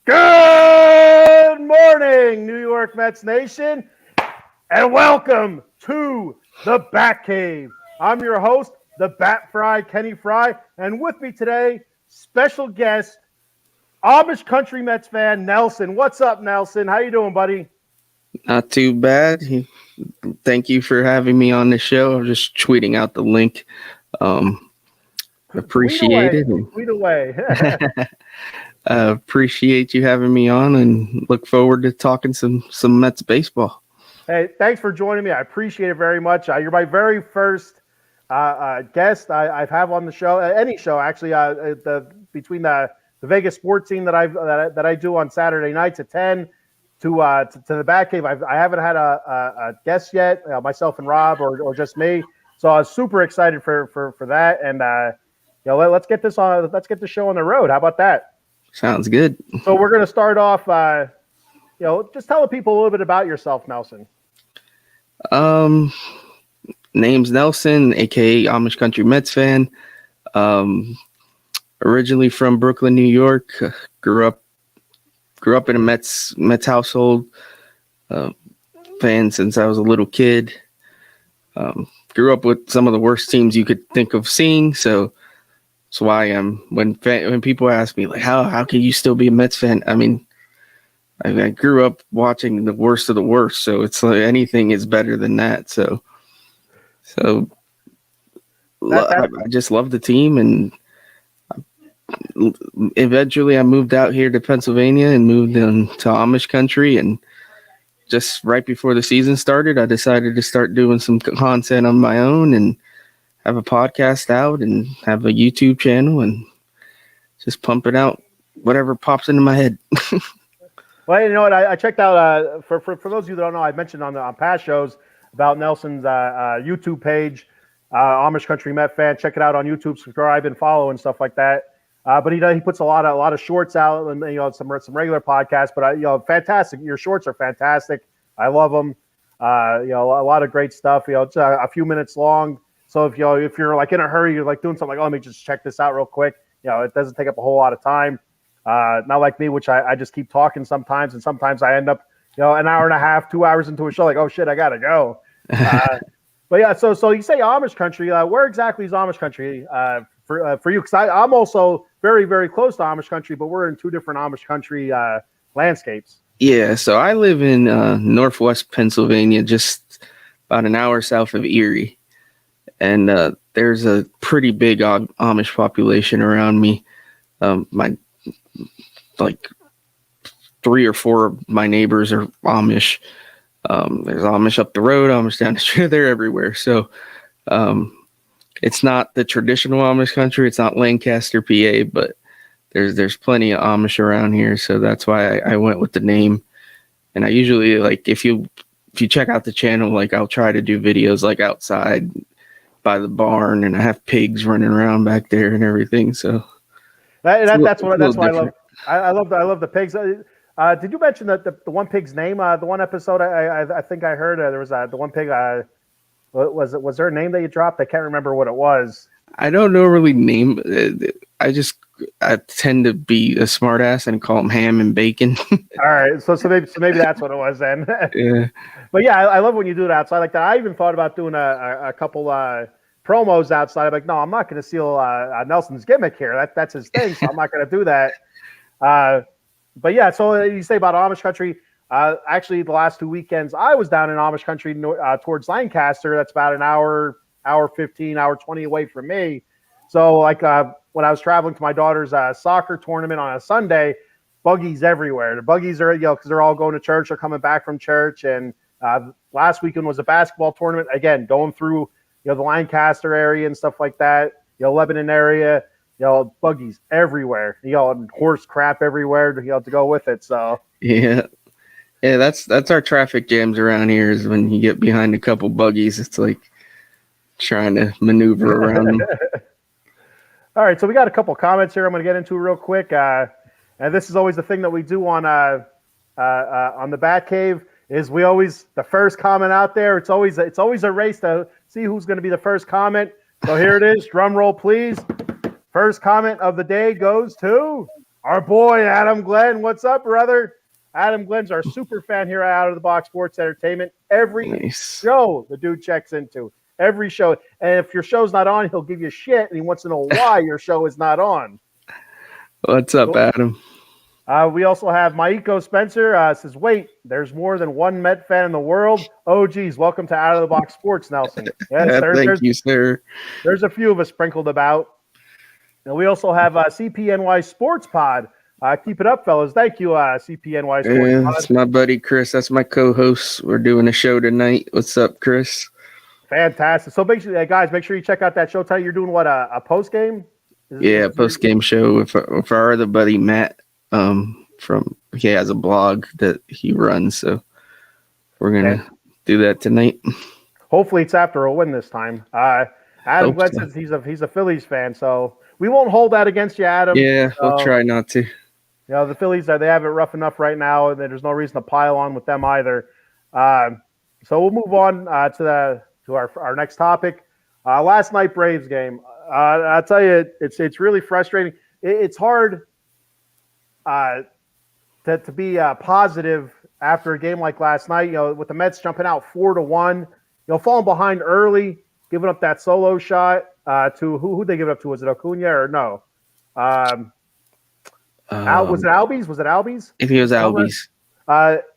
Good morning, New York Mets Nation, and welcome to the Bat Cave. I'm your host, the Bat Fry, Kenny Fry, and with me today, special guest, Amish Country Mets fan, Nelson. What's up, Nelson? How you doing, buddy? Not too bad. Thank you for having me on the show. I'm just tweeting out the link. Appreciate it. Tweet away. Appreciate you having me on, and look forward to talking some Mets baseball. Hey, thanks for joining me. I appreciate it very much. You're my very first guest I've had on the show, any show actually. Between the Vegas sports scene that I do on Saturday nights at 10 to the Bat Cave, I haven't had a guest yet, myself and Rob or just me. So I was super excited for that, and let's get this on. Let's get the show on the road. How about that? Sounds good. So we're going to start off. Just tell the people a little bit about yourself, Nelson. Name's Nelson, aka Amish Country Mets fan. Originally from Brooklyn, New York. Grew up in a Mets household. Fan since I was a little kid. Grew up with some of the worst teams you could think of seeing, so that's why when people ask me like how can you still be a Mets fan? I mean, I grew up watching the worst of the worst, so it's like anything is better than that. So I just love the team, and eventually I moved out here to Pennsylvania and moved into Amish country, and just right before the season started, I decided to start doing some content on my own and have a podcast out and have a YouTube channel and just pumping out whatever pops into my head. Well, you know what? I checked out, for those of you that don't know, I mentioned on past shows about Nelson's YouTube page, Amish Country Met Fan. Check it out on YouTube, subscribe and follow and stuff like that. But he puts a lot of shorts out and some regular podcasts. But fantastic. Your shorts are fantastic. I love them. A lot of great stuff. It's a few minutes long. So if you're like in a hurry, you're like doing something like, oh, let me just check this out real quick. It doesn't take up a whole lot of time. Not like me, which I just keep talking sometimes, and sometimes I end up an hour and a half, 2 hours into a show, like, oh shit, I gotta go. But yeah, so you say Amish country. Where exactly is Amish country for you? Because I'm also very, very close to Amish country, but we're in two different Amish country landscapes. Yeah, so I live in northwest Pennsylvania, just about an hour south of Erie, and there's a pretty big Amish population around me. My 3 or 4 of my neighbors are Amish. There's Amish up the road, Amish down the street. They're everywhere. So it's not the traditional Amish country. It's not Lancaster, PA, but there's plenty of Amish around here. So that's why I went with the name. And I usually, if you check out the channel, I'll try to do videos outside by the barn, and I have pigs running around back there and everything. So that's what I love. I love the pigs. Did you mention that the one pig's name? The one episode I think I heard there was the one pig. Was there a name that you dropped? I can't remember what it was. I don't know really name. I tend to be a smartass and call them Ham and Bacon. All right, so maybe that's what it was then. Yeah. But yeah, I love when you do it outside like that. I even thought about doing a couple promos outside. I'm like, no, I'm not going to steal Nelson's gimmick here. That's his thing, so I'm not going to do that. But yeah, so you say about Amish country. Actually, the last 2 weekends, I was down in Amish country towards Lancaster. That's about an hour 15, hour 20 away from me. So when I was traveling to my daughter's soccer tournament on a Sunday, buggies everywhere. The buggies are, because they're all going to church or coming back from church. And last weekend was a basketball tournament. Again, going through, the Lancaster area and stuff like that, Lebanon area, buggies everywhere, and horse crap everywhere, to go with it. So yeah, that's our traffic jams around here. Is when you get behind a couple buggies, it's like trying to maneuver around them. All right, so we got a couple comments here I'm going to get into real quick. And this is always the thing that we do on the Bat Cave. Is the first comment out there. It's always a race to see who's going to be the first comment. So here it is. Drum roll, please. First comment of the day goes to Our boy Adam Glenn. What's up, brother? Adam Glenn's our super fan here at Out of the Box Sports Entertainment. Every Nice. show the dude checks into. Every show. And if your show's not on, he'll give you shit and he wants to know why your show is not on. What's up, Adam? We also have Maiko Spencer. Says, wait, there's more than one Met fan in the world. Oh, geez. Welcome to Out of the Box Sports, Nelson. Yes, Thank you, sir. There's a few of us sprinkled about. And we also have CPNY Sports Pod. Keep it up, fellas. Thank you, CPNY Sports Pod. That's my buddy Chris. That's my co-host. We're doing a show tonight. What's up, Chris? Fantastic. So, guys, make sure you check out that show tonight. You're doing what, a post game? Yeah, post game show with our other buddy Matt. He has a blog that he runs, so we're gonna do that tonight. Hopefully, it's after a win this time. Adam Glenn says he's a Phillies fan, so we won't hold that against you, Adam. Yeah, we'll try not to. You know, the Phillies they have it rough enough right now, and there's no reason to pile on with them either. So we'll move on to our next topic. Last night Braves game. I'll tell you, it's really frustrating. It's hard to be positive after a game like last night. You know, with the Mets jumping out 4-1, you know, falling behind early, giving up that solo shot to who they give it up to? Was it Acuna or no? Was it Albies? Was it Albies? I think it was Albies.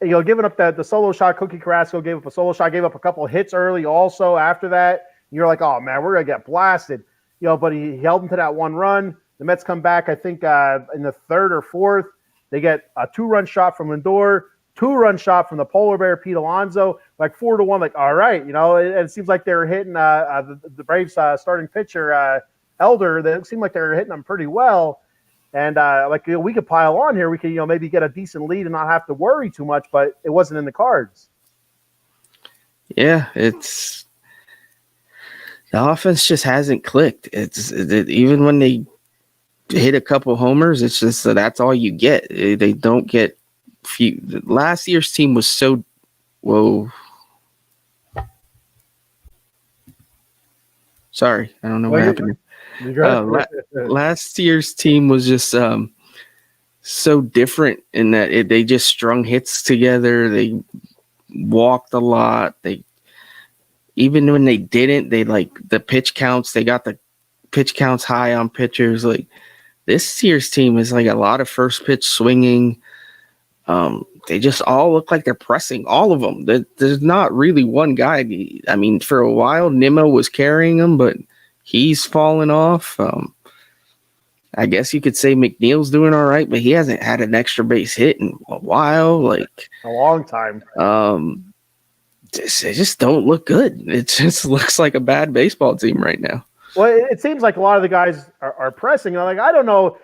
You know, giving up the solo shot. Cookie Carrasco gave up a solo shot, gave up a couple of hits early also after that. You're like, oh, man, we're going to get blasted. You know, but he held them to that one run. The Mets come back, I think, in the third or fourth. They get a 2-run shot from Lindor, 2-run shot from the polar bear, Pete Alonso, like 4-1. Like, all right, you know, it seems like they were hitting the Braves starting pitcher, Elder. It seemed like they were hitting them pretty well. And we could pile on here. We could, you know, maybe get a decent lead and not have to worry too much, but it wasn't in the cards. Yeah, the offense just hasn't clicked. Even when they hit a couple homers, it's just that's all you get. They don't get few. Last year's team was so whoa. Sorry, I don't know what happened. Last year's team was just so different in that they just strung hits together. They walked a lot. Even when they didn't, they like the pitch counts. They got the pitch counts high on pitchers. Like this year's team is like a lot of first pitch swinging. They just all look like they're pressing, all of them. There's not really one guy. I mean, for a while, Nimmo was carrying them, but he's fallen off. I guess you could say McNeil's doing all right, but he hasn't had an extra base hit in a while, like a long time. They just don't look good. It just looks like a bad baseball team right now. Well, it seems like a lot of the guys are pressing. Like, I don't know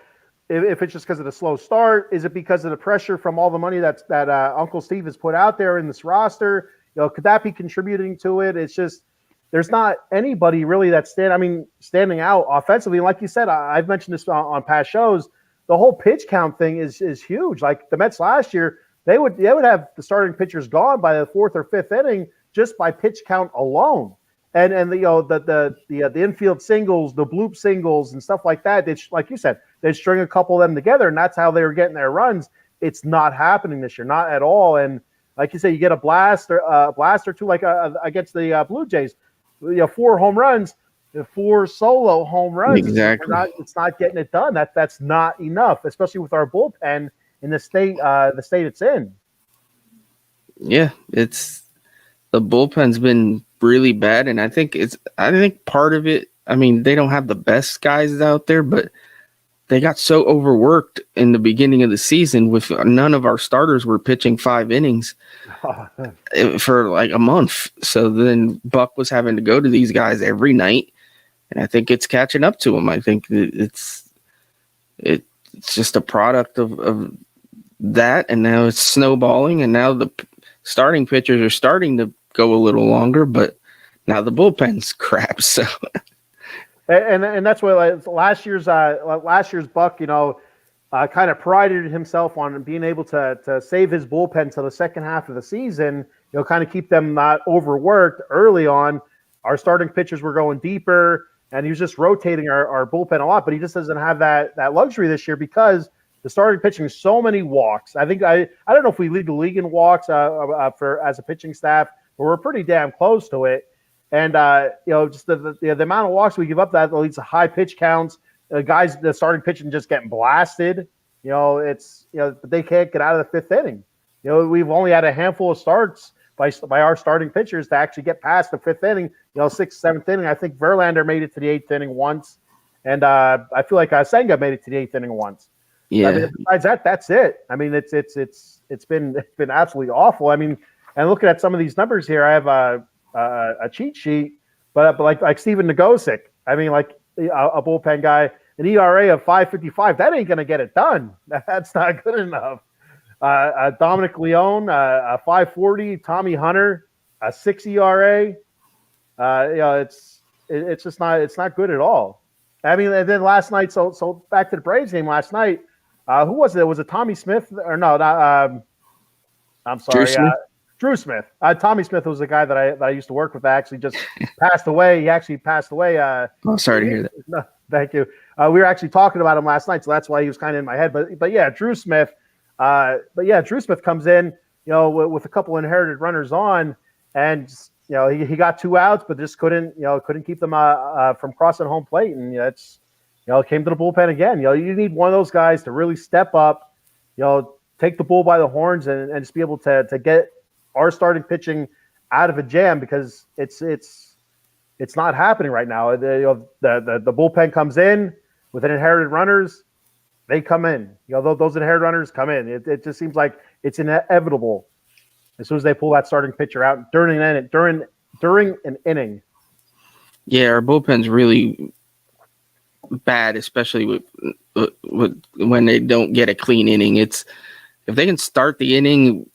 if it's just because of the slow start. Is it because of the pressure from all the money that Uncle Steve has put out there in this roster? You know, could that be contributing to it? It's just there's not anybody really that's standing out offensively. And like you said, I've mentioned this on past shows. The whole pitch count thing is huge. Like the Mets last year, they would have the starting pitchers gone by the fourth or fifth inning just by pitch count alone. And the infield singles, the bloop singles, and stuff like that. Like you said, they'd string a couple of them together, and that's how they were getting their runs. It's not happening this year, not at all. And like you say, you get a blast or two, like against the Blue Jays. 4 home runs, 4 solo home runs. Exactly. It's not getting it done. That's not enough, especially with our bullpen in the state it's in. Yeah, the bullpen's been really bad, and I think part of it. I mean, they don't have the best guys out there, but they got so overworked in the beginning of the season with none of our starters were pitching 5 innings for like a month. So then Buck was having to go to these guys every night, and I think it's catching up to him. I think it's just a product of that, and now it's snowballing, and now the starting pitchers are starting to go a little longer, but now the bullpen's crap. So, and that's what last year's Buck, kind of prided himself on being able to save his bullpen till the second half of the season. Kind of keep them not overworked early on. Our starting pitchers were going deeper, and he was just rotating our bullpen a lot. But he just doesn't have that luxury this year because the starting pitching, so many walks. I don't know if we lead the league in walks for as a pitching staff, but we're pretty damn close to it. And just the amount of walks we give up that leads to high pitch counts. The starting pitching just getting blasted. But they can't get out of the fifth inning. We've only had a handful of starts by our starting pitchers to actually get past the fifth inning. Sixth, seventh inning. I think Verlander made it to the eighth inning once, and I feel like Senga made it to the eighth inning once. Yeah. I mean, besides that, that's it. I mean, it's been absolutely awful. I mean, and looking at some of these numbers here, I have a cheat sheet, but like Steven Nagosic. I mean, like a bullpen guy, an ERA of 5.55. That ain't gonna get it done. That's not good enough. Dominic Leone, a 5.40. Tommy Hunter, a 6 ERA. It's just not good at all. I mean, and then last night, so back to the Braves game last night. Who was it? Was it Tommy Smith or no? I'm sorry, Drew Smith. Tommy Smith was the guy that I used to work with. That actually just passed away. He actually passed away. Sorry to hear that. No, thank you. We were actually talking about him last night, so that's why he was kind of in my head. But yeah, Drew Smith. Drew Smith comes in, with a couple inherited runners on, and he got 2 outs, but just couldn't keep them from crossing home plate, and it came to the bullpen again. You need one of those guys to really step up, take the bull by the horns, and just be able to get our starting pitching out of a jam, because it's not happening right now. The bullpen comes in with inherited runners. They come in. Those inherited runners come in. It just seems like it's inevitable as soon as they pull that starting pitcher out during an inning. Yeah, our bullpen's really bad, especially with when they don't get a clean inning. It's if they can start the inning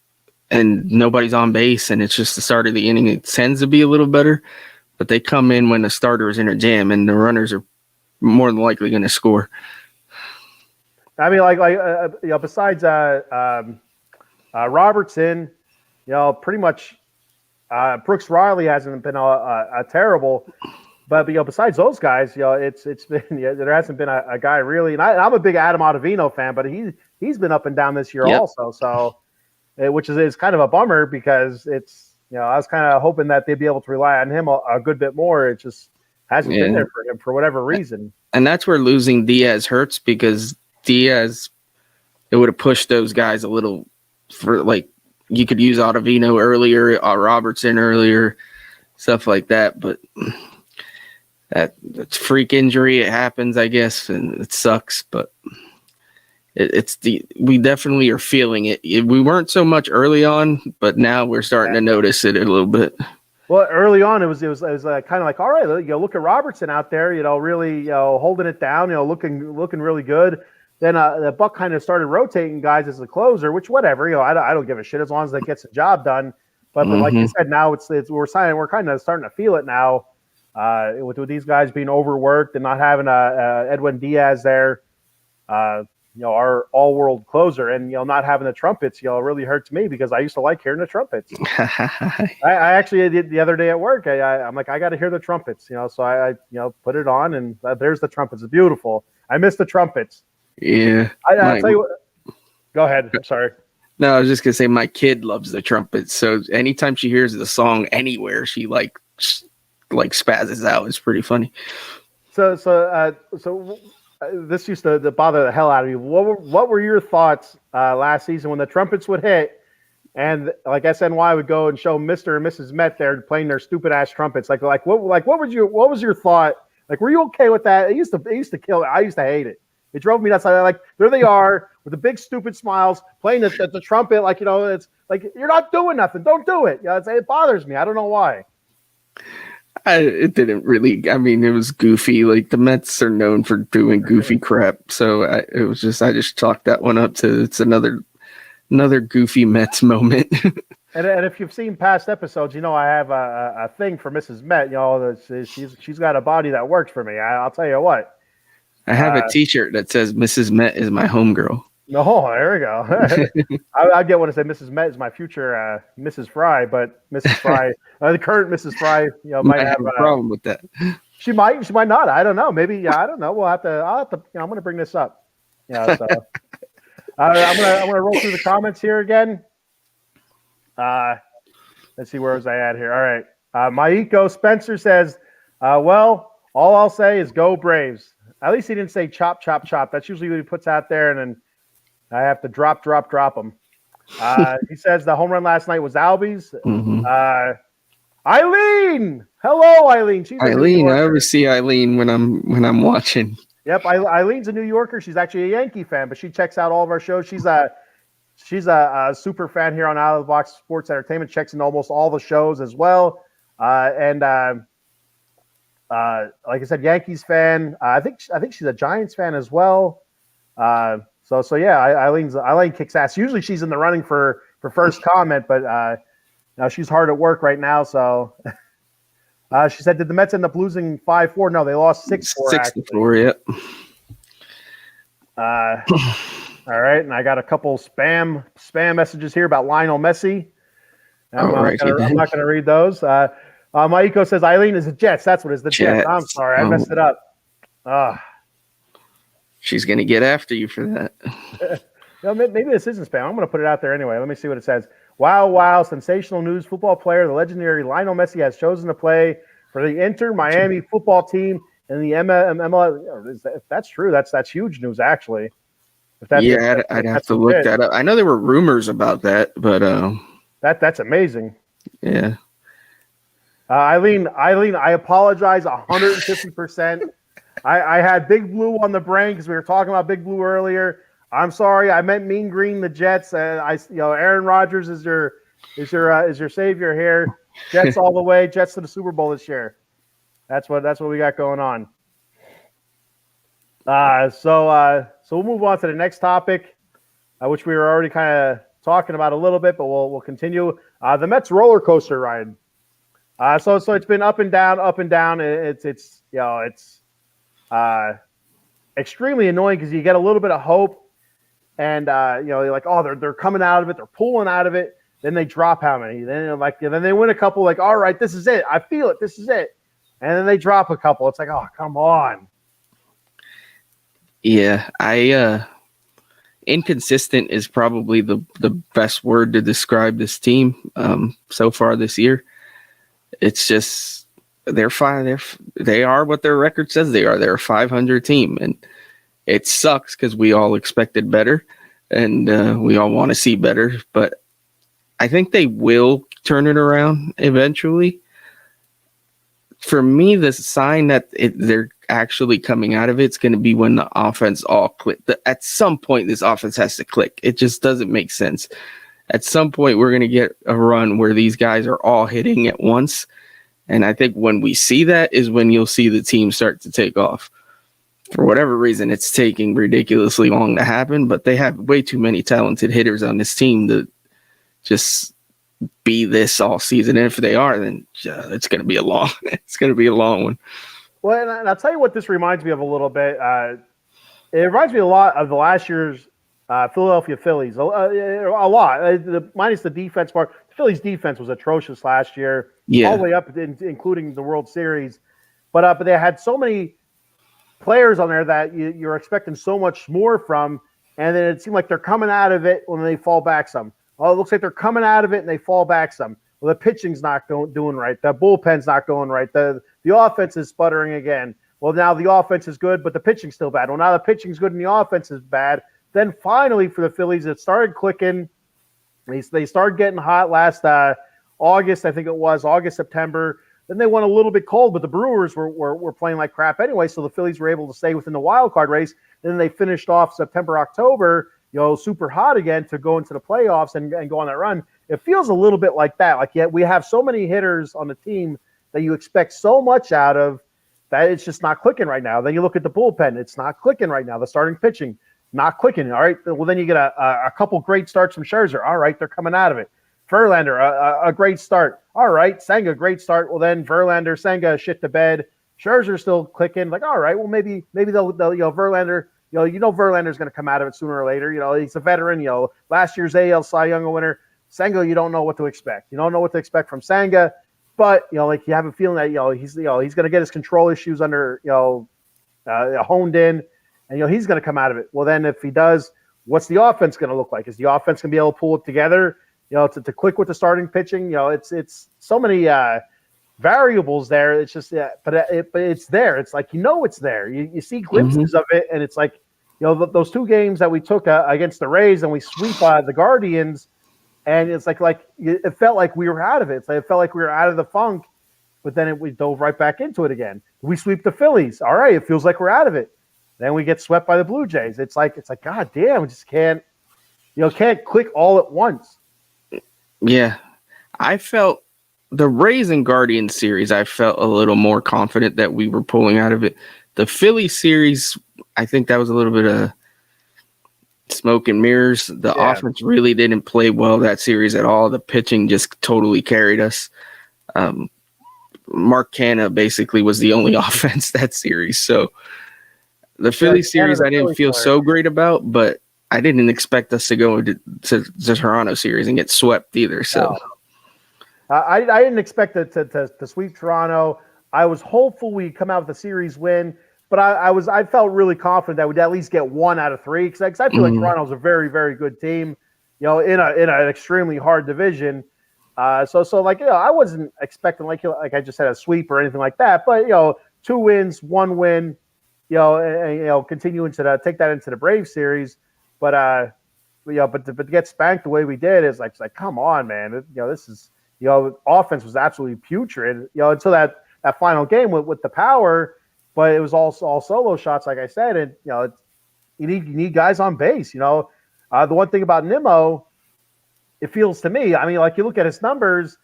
and nobody's on base and it's just the start of the inning, it tends to be a little better. But they come in when the starter is in a jam and the runners are more than likely going to score. I mean, besides Robertson, pretty much Brooks Riley hasn't been a terrible, but besides those guys, it's been there hasn't been a guy really. And I'm a big Adam Ottavino fan, but he's been up and down this year also. So, which is kind of a bummer, because it's I was kind of hoping that they'd be able to rely on him a good bit more. It just hasn't been there for him for whatever reason. And that's where losing Diaz hurts, because Diaz, it would have pushed those guys a little for, like, you could use Ottavino earlier, Robertson earlier, stuff like that. But that's freak injury. It happens, I guess, and it sucks. But we definitely are feeling it. We weren't so much early on, but now we're starting to notice it a little bit. Well, early on, it was kind of like, all right, look at Robertson out there, really, holding it down, looking really good. Then the Buck kind of started rotating guys as a closer, which whatever, I don't give a shit as long as that gets the job done. But like you said, now we're kind of starting to feel it now, with these guys being overworked and not having Edwin Diaz there, our all-world closer, and not having the trumpets, really hurts me, because I used to like hearing the trumpets. I actually did the other day at work. I'm like, I got to hear the trumpets, so I put it on, and there's the trumpets. It's beautiful. I miss the trumpets. Yeah. I'll tell you what. Go ahead. I'm sorry. No, I was just gonna say my kid loves the trumpets, so anytime she hears the song anywhere, she like spazzes out. It's pretty funny. So this used to bother the hell out of me. What were your thoughts last season when the trumpets would hit, and like SNY would go and show Mr. and Mrs. Met there playing their stupid ass trumpets? What was your thought? Like, were you okay with that? It used to kill me. I used to hate it. It drove me nuts. Like, there they are with the big stupid smiles playing the trumpet. Like, it's like, you're not doing nothing. Don't do it. It bothers me. I don't know why. It didn't really. I mean, it was goofy. Like, the Mets are known for doing goofy crap. So I just chalked that one up to it's another goofy Mets moment. And if you've seen past episodes, I have a thing for Mrs. Met. She's got a body that works for me. I'll tell you what. I have a T-shirt that says "Mrs. Met is my homegirl." No, there we go. I'll get one to say Mrs. Met is my future Mrs. Fry, but Mrs. Fry, the current Mrs. Fry, might have a problem with that. She might not. I don't know. Maybe I don't know. I'll have to. I'm going to bring this up. So I'm gonna roll through the comments here again. Let's see, where was I at here? All right. Maiko Spencer says, well, all I'll say is go Braves. At least he didn't say chop, chop, chop. That's usually what he puts out there, and then I have to drop him. He says the home run last night was Albies. Mhm. Eileen, hello, Eileen. She's Eileen, I always see Eileen when I'm watching. Yep, Eileen's a New Yorker. She's actually a Yankee fan, but she checks out all of our shows. She's a super fan here on Out of the Box Sports Entertainment. Checks in almost all the shows as well. And like I said, Yankees fan. I think she's a Giants fan as well. So yeah, Eileen kicks ass. Usually she's in the running for first comment, but now she's hard at work right now. So she said, did the Mets end up losing 5-4? No, they lost 6-4. 6-4, yep. All right, and I got a couple spam messages here about Lionel Messi. I'm not going to read those. Maiko says Eileen is the Jets. That's what it is, the Jets. I'm sorry, I messed it up. She's going to get after you for that. Maybe this isn't spam. I'm going to put it out there anyway. Let me see what it says. Wow, sensational news. Football player, the legendary Lionel Messi has chosen to play for the Inter Miami football team in the MLS. If that's true, that's huge news, actually. I'd have to look that up. I know there were rumors about that, but that's amazing. Yeah. Eileen, I apologize 150%. I had Big Blue on the brain because we were talking about Big Blue earlier. I'm sorry, I meant Mean Green, the Jets. Aaron Rodgers is your savior here. Jets all the way. Jets to the Super Bowl this year. That's what we got going on. So we'll move on to the next topic, which we were already kind of talking about a little bit, but we'll continue. The Mets roller coaster ride. So it's been up and down. It's extremely annoying because you get a little bit of hope, and you're like, oh, they're coming out of it, they're pulling out of it. Then they drop how many? Then they win a couple. Like, all right, this is it. I feel it. This is it. And then they drop a couple. It's like, oh, come on. Yeah, inconsistent is probably the best word to describe this team so far this year. It's just they're fine. They are what their record says they are. They're a 500 team, and it sucks because we all expected better, and we all want to see better. But I think they will turn it around eventually. For me, the sign that they're actually coming out of it's going to be when the offense all click. At some point, this offense has to click. It just doesn't make sense. At some point, we're going to get a run where these guys are all hitting at once. And I think when we see that is when you'll see the team start to take off. For whatever reason, it's taking ridiculously long to happen, but they have way too many talented hitters on this team to just be this all season. And if they are, then it's going to be a long one. Well, and I'll tell you what this reminds me of a little bit. It reminds me a lot of the last year's Philadelphia Phillies. A lot, minus the defense part. The Phillies' defense was atrocious last year, all the way up, including the World Series. But they had so many players on there that you're expecting so much more from, and then it seemed like they're coming out of it when they fall back some. Oh, it looks like they're coming out of it and they fall back some. Well, the pitching's not doing right. The bullpen's not going right. The offense is sputtering again. Well, now the offense is good, but the pitching's still bad. Well, now the pitching's good and the offense is bad. Then finally for the Phillies, it started clicking. They started getting hot last August, I think it was, August, September. Then they went a little bit cold, but the Brewers were playing like crap anyway, so the Phillies were able to stay within the wild card race. Then they finished off September, October, super hot again to go into the playoffs and go on that run. It feels a little bit like that. Like, we have so many hitters on the team that you expect so much out of that it's just not clicking right now. Then you look at the bullpen. It's not clicking right now. The starting pitching, not clicking. All right. Well, then you get a couple great starts from Scherzer. All right. They're coming out of it. Verlander, a great start. All right. Senga, great start. Well, then Verlander, Senga, shit to bed. Scherzer's still clicking. Like, all right. Well, maybe they'll Verlander, Verlander's going to come out of it sooner or later. He's a veteran. Last year's AL Cy Young winner. Senga, you don't know what to expect. You don't know what to expect from Senga, but you have a feeling that he's going to get his control issues under honed in, and he's going to come out of it. Well, then if he does, what's the offense going to look like? Is the offense going to be able to pull it together? To click with the starting pitching. It's so many variables there. It's just, but it's there. It's like it's there. You see glimpses of it, and it's like, those 2 games that we took against the Rays and we sweep the Guardians, and it's like it felt like we were out of it. It felt like we were out of the funk, but then we dove right back into it again. We sweep the Phillies. All right, it feels like we're out of it. Then we get swept by the Blue Jays. It's like God damn, we just can't click all at once. Yeah, I felt the Rays and Guardians series, I felt a little more confident that we were pulling out of it. The Philly series, I think that was a little bit of smoke and mirrors. The offense really didn't play well that series at all. The pitching just totally carried us. Mark Canha basically was the only offense that series. So the Philly series I didn't feel so great about, but I didn't expect us to go to the Toronto series and get swept either. So I didn't expect to sweep Toronto. I was hopeful we'd come out with a series win, but I felt really confident that we'd at least get 1 out of 3 because I feel like Toronto's a very, very good team, in an extremely hard division. I wasn't expecting like I just had a sweep or anything like that, but 2 wins, 1 win, and continuing to take that into the Braves series. But to get spanked the way we did is like come on, man. This is offense was absolutely putrid. Until that final game with the power, but it was all solo shots, like I said, and you need guys on base. The one thing about Nimmo, it feels to me, I mean, like you look at his numbers,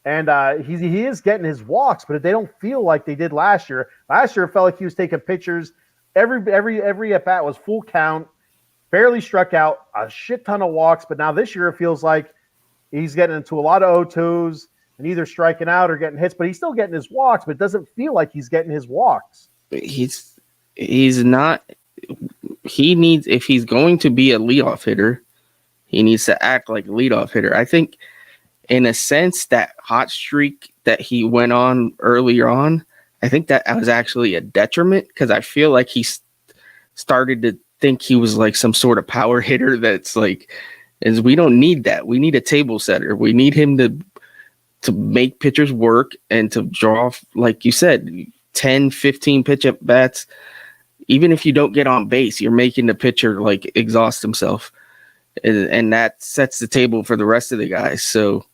and he is getting his walks, but they don't feel like they did last year. Last year, it felt like he was taking pitchers. Every at bat was full count. Barely struck out, a shit ton of walks, but now this year it feels like he's getting into a lot of 0-2s and either striking out or getting hits, but he's still getting his walks, but it doesn't feel like he's getting his walks. He's not. He needs, if he's going to be a leadoff hitter, he needs to act like a leadoff hitter. I think, in a sense, that hot streak that he went on earlier on, I think that was actually a detriment because I feel like he started to think he was like some sort of power hitter that's like, is we don't need that. We need a table setter. We need him to make pitchers work and to draw, like you said, 10, 15 pitch at bats. Even if you don't get on base, you're making the pitcher like exhaust himself. And that sets the table for the rest of the guys. So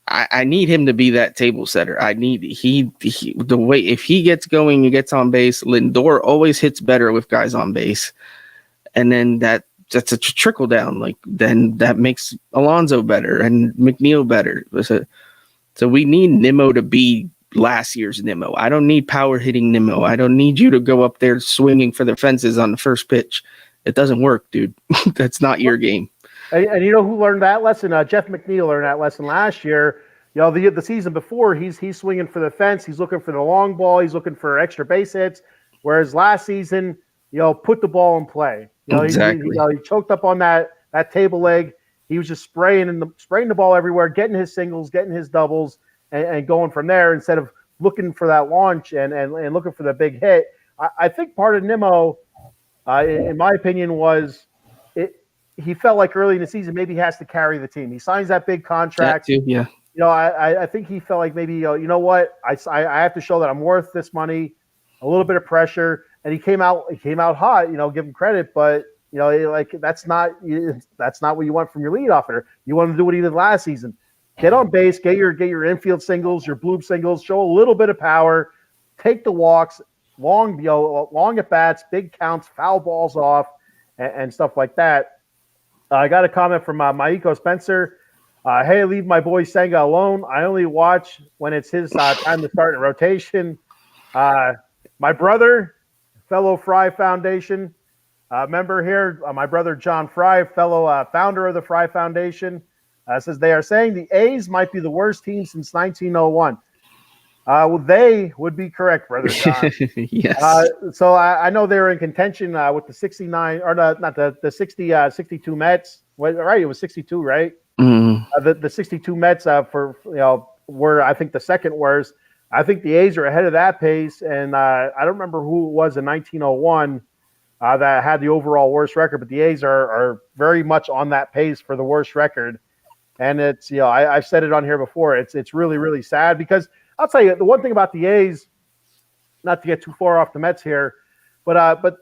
I need him to be that table setter. I need the way, if he gets going and gets on base, Lindor always hits better with guys on base. And then that's a trickle down. Like then that makes Alonso better and McNeil better. So we need Nimmo to be last year's Nimmo. I don't need power hitting Nimmo. I don't need you to go up there swinging for the fences on the first pitch. It doesn't work, dude. That's not your game. And you know who learned that lesson? Jeff McNeil learned that lesson last year. The season before, he's swinging for the fence. He's looking for the long ball. He's looking for extra base hits. Whereas last season, put the ball in play. Exactly. He choked up on that table leg. He was just spraying the ball everywhere, getting his singles, getting his doubles, and going from there instead of looking for that launch and looking for the big hit. I think part of Nimmo, in my opinion, was he felt like early in the season maybe he has to carry the team. He signs that big contract. That too, yeah. I think he felt like maybe, you know what, I have to show that I'm worth this money, a little bit of pressure, and he came out hot. Give him credit, but that's not what you want from your leadoff hitter. You want to do what he did last season: get on base, get your infield singles, your bloop singles, show a little bit of power, take the walks, long at bats, big counts, foul balls off, and stuff like that. I got a comment from Maiko Spencer. Hey, leave my boy Senga alone. I only watch when it's his time to start in rotation. My brother, fellow Fry Foundation member here, my brother John Fry, fellow founder of the Fry Foundation, says they are saying the A's might be the worst team since 1901. Well, they would be correct, brother John. Yes. So I know they were in contention with the 69 or not the 62 Mets. Right, it was 62, right? Mm. The 62 Mets were I think the second worst. I think the A's are ahead of that pace, and I don't remember who it was in 1901. that had the overall worst record, but the A's are very much on that pace for the worst record. And it's, I've said it on here before. It's really, really sad because I'll tell you the one thing about the A's, not to get too far off the Mets here, but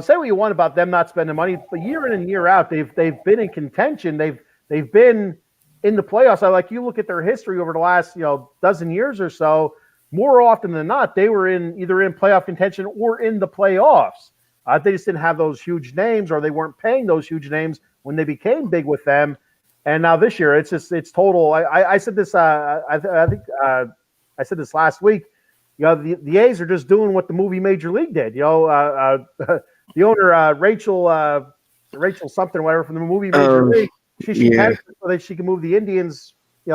say what you want about them not spending money, but year in and year out, they've been in contention. They've been in the playoffs. You look at their history over the last dozen years or so. More often than not, they were either in playoff contention or in the playoffs. They just didn't have those huge names, or they weren't paying those huge names when they became big with them. And now this year, it's total. I said this. I think I said this last week. The A's are just doing what the movie Major League did. The owner Rachel something, whatever, from the movie Major League. She tanked so that she can move the Indians,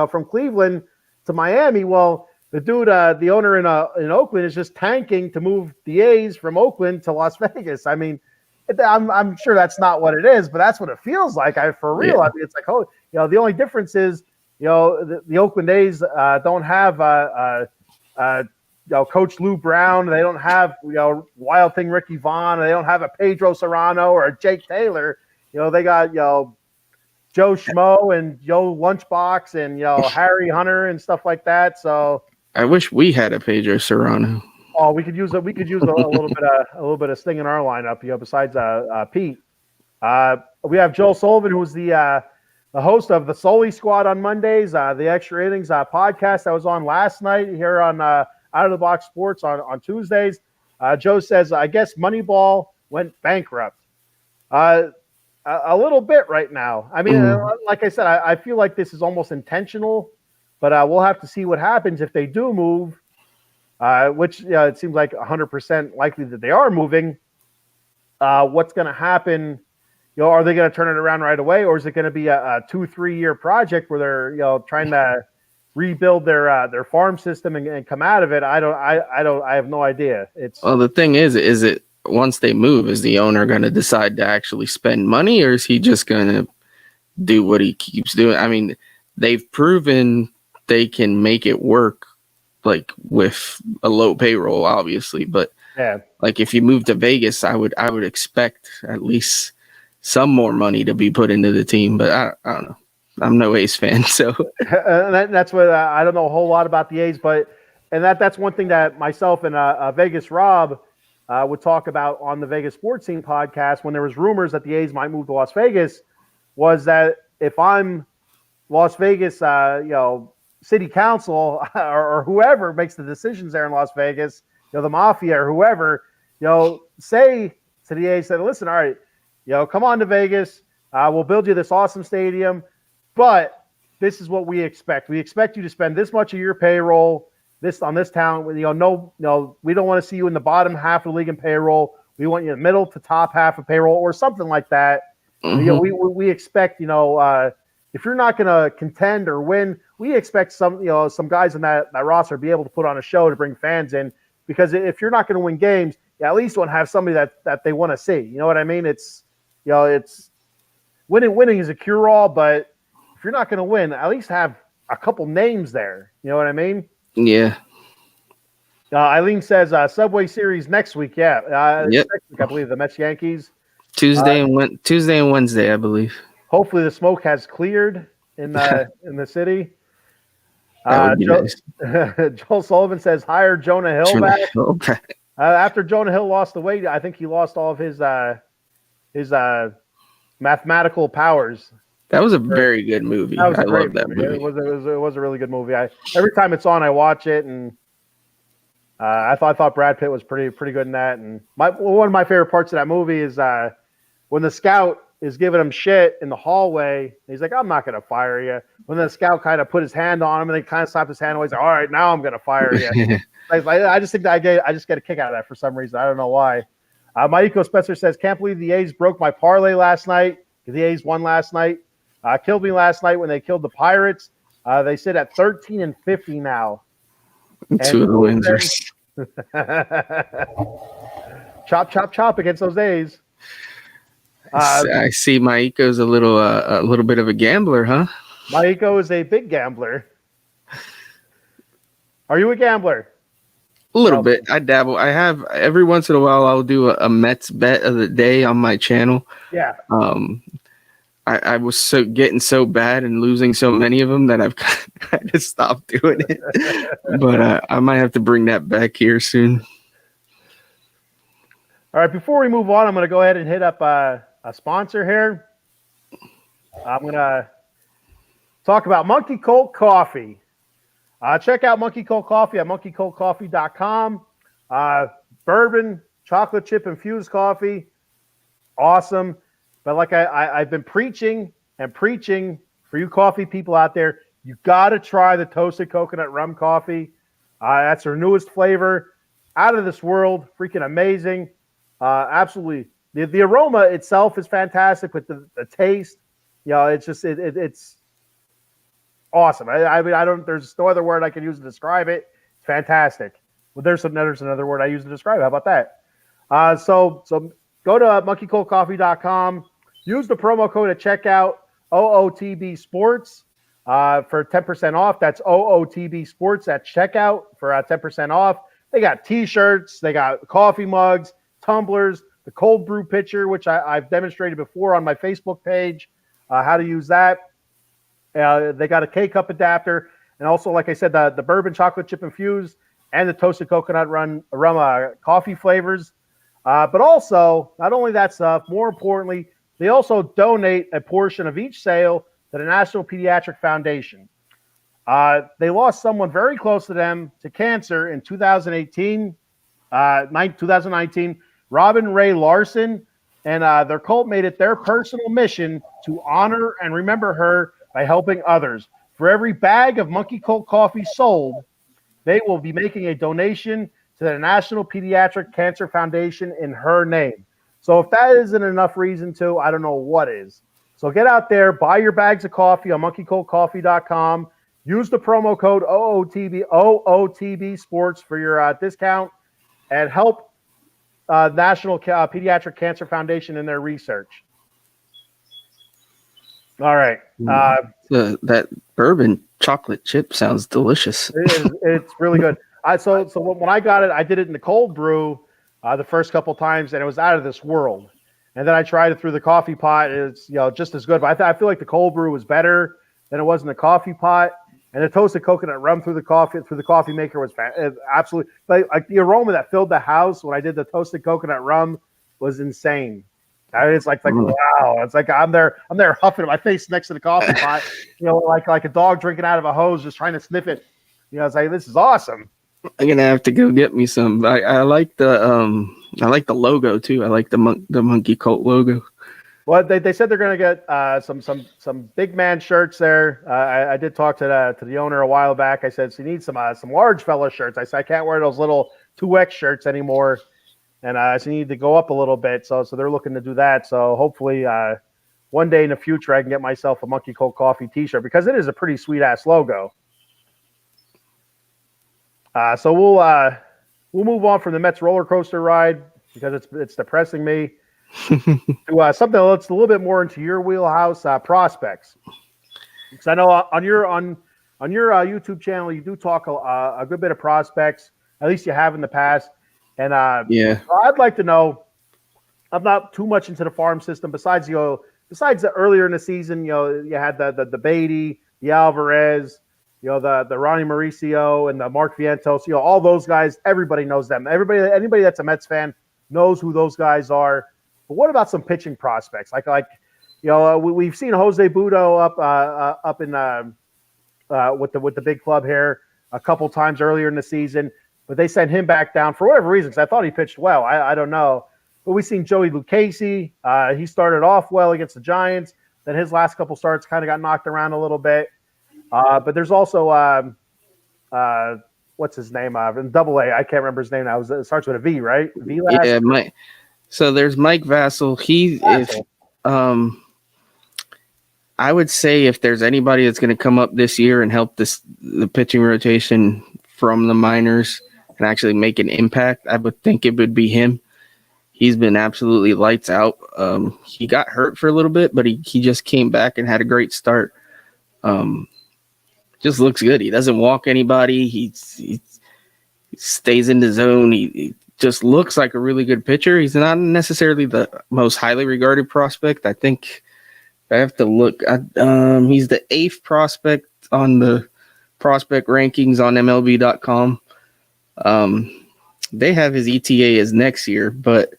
from Cleveland to Miami. Well, the dude, the owner in Oakland, is just tanking to move the A's from Oakland to Las Vegas. I mean, I'm sure that's not what it is, but that's what it feels like. For real. I mean, it's like, the only difference is, the Oakland A's don't have Coach Lou Brown. They don't have Wild Thing Ricky Vaughn. They don't have a Pedro Serrano or a Jake Taylor. They got Joe Schmo and Joe Lunchbox and Harry Hunter and stuff like that. So I wish we had a Pedro Serrano. Oh, we could use a little bit of sting in our lineup. Besides Pete, we have Joel Sullivan, who's the host of the Sully Squad on Mondays, the Extra Innings podcast that was on last night here on Out of the Box Sports on Tuesdays. Joe says, I guess Moneyball went bankrupt. A little bit right now. I mean, like I said, I feel like this is almost intentional, but we'll have to see what happens if they do move, which it seems like 100% likely that they are moving. What's going to happen? Are they going to turn it around right away, or is it going to be a 2-3 year project where they're trying to rebuild their farm system and come out of it? I have no idea. Well, the thing is it once they move, is the owner going to decide to actually spend money, or is he just going to do what he keeps doing? I mean, they've proven they can make it work, like with a low payroll, obviously. But like if you move to Vegas, I would expect at least some more money to be put into the team. But I don't know. I'm no A's fan, so that's what I don't know a whole lot about the A's, and that's one thing that myself and Vegas Rob would talk about on the Vegas Sports Scene podcast when there was rumors that the A's might move to Las Vegas, was that if I'm Las Vegas, city council or whoever makes the decisions there in Las Vegas, the mafia or whoever, say to the A's, listen, all right, come on to Vegas. We'll build you this awesome stadium, but this is what we expect. We expect you to spend this much of your payroll on this town. We don't want to see you in the bottom half of the league in payroll. We want you in the middle to top half of payroll or something like that. We expect, if you're not going to contend or win, we expect some guys in that roster to be able to put on a show to bring fans in, because if you're not going to win games, you at least want to have somebody that they want to see. You know what I mean? It's winning is a cure-all, but if you're not going to win, at least have a couple names there. You know what I mean? Yeah. Eileen says Subway Series next week. Yeah. Yep. Next week, I believe the Mets Yankees. Tuesday and Wednesday, I believe. Hopefully the smoke has cleared in the city. That would be nice. Joel Sullivan says hire Jonah Hill back. After Jonah Hill lost the weight, I think he lost all of his mathematical powers. That was a very good movie. I love that movie. It was a really good movie. Every time it's on, I watch it, and I thought Brad Pitt was pretty good in that. And one of my favorite parts of that movie is when the scout is giving him shit in the hallway. He's like, "I'm not going to fire you." When the scout kind of put his hand on him and they kind of slapped his hand away, he's like, "All right, now I'm going to fire you." I just think that I just get a kick out of that for some reason. I don't know why. Maiko Spencer says, "Can't believe the A's broke my parlay last night. The A's won last night. Killed me last night when they killed the Pirates. They sit at 13-50 now. Two of the wins. Chop, chop, chop against those A's." I see Maiko's a little bit of a gambler, huh? Maiko is a big gambler. Are you a gambler? A little bit. I dabble. I have every once in a while. I'll do a Mets bet of the day on my channel. Yeah. I was getting so bad and losing so many of them that I've kind of stopped doing it. But I might have to bring that back here soon. All right. Before we move on, I'm going to go ahead and hit up a sponsor here. I'm going to talk about Monkey Colt Coffee. Check out Monkey Colt Coffee at monkeycoltcoffee.com. Bourbon, chocolate chip infused coffee. Awesome. But like I've been preaching for you coffee people out there, you got to try the toasted coconut rum coffee. That's their newest flavor. Out of this world. Freaking amazing. Absolutely. The aroma itself is fantastic, but the taste, it's just, it's awesome. I mean, there's no other word I can use to describe it. It's fantastic. Well, there's another word I use to describe it. How about that? So go to monkeycoltcoffee.com. Use the promo code at checkout, OOTB Sports, for 10% off. That's OOTB Sports at checkout for 10% off. They got T-shirts. They got coffee mugs, tumblers, the cold brew pitcher, which I've demonstrated before on my Facebook page, how to use that. They got a K-Cup adapter. And also, like I said, the bourbon chocolate chip infused and the toasted coconut rum coffee flavors. But also, not only that stuff, more importantly, they also donate a portion of each sale to the National Pediatric Foundation. They lost someone very close to them to cancer in 2019, Robin Ray Larson, and their cult made it their personal mission to honor and remember her by helping others. For every bag of Monkey Colt coffee sold, they will be making a donation to the National Pediatric Cancer Foundation in her name. So if that isn't enough reason to, I don't know what is. So get out there, buy your bags of coffee on monkeycoltcoffee.com. Use the promo code OOTB Sports for your discount, and help National Pediatric Cancer Foundation in their research. All right. That bourbon chocolate chip sounds delicious. It's really good. So when I got it, I did it in the cold brew the first couple times, and it was out of this world. And then I tried it through the coffee pot. It's just as good, but I feel like the cold brew was better than it was in the coffee pot. And the toasted coconut rum through the coffee maker was absolutely like the aroma that filled the house when I did the toasted coconut rum was insane. It's like wow. It's like I'm there huffing my face next to the coffee pot, like a dog drinking out of a hose, just trying to sniff it. It's like, this is awesome. I'm gonna have to go get me some. I like the logo too. I like the Monkey Colt logo. Well, they said they're gonna get some big man shirts there. I did talk to the owner a while back. I said, so you need some large fella shirts. I said, I can't wear those little 2X shirts anymore, and so you need to go up a little bit. So they're looking to do that. So hopefully one day in the future I can get myself a Monkey Colt Coffee T-shirt, because it is a pretty sweet ass logo. So we'll move on from the Mets roller coaster ride, because it's depressing me, to something that's a little bit more into your wheelhouse, prospects. Because I know on your YouTube channel you do talk a good bit of prospects, at least you have in the past. And yeah, I'd like to know. I'm not too much into the farm system. Besides the earlier in the season, you had the Beatty, the Alvarez. The Ronnie Mauricio and the Mark Vientos, all those guys, everybody knows them. Anybody that's a Mets fan knows who those guys are. But what about some pitching prospects? We've seen Jose Budo up in with the big club here a couple times earlier in the season, but they sent him back down for whatever reason, because I thought he pitched well. I don't know. But we've seen Joey Lucchesi. He started off well against the Giants. Then his last couple starts kind of got knocked around a little bit. But there's also what's his name? In Double-A, I can't remember his name now. It starts with a V, right? V last? Yeah, Mike. So there's Mike Vassell. I would say if there's anybody that's going to come up this year and help the pitching rotation from the minors and actually make an impact, I would think it would be him. He's been absolutely lights out. He got hurt for a little bit, but he just came back and had a great start. Just looks good. He doesn't walk anybody. He's stays in the zone. He just looks like a really good pitcher. He's not necessarily the most highly regarded prospect. I think I have to look. He's the 8th prospect on the prospect rankings on MLB.com. They have his ETA as next year, but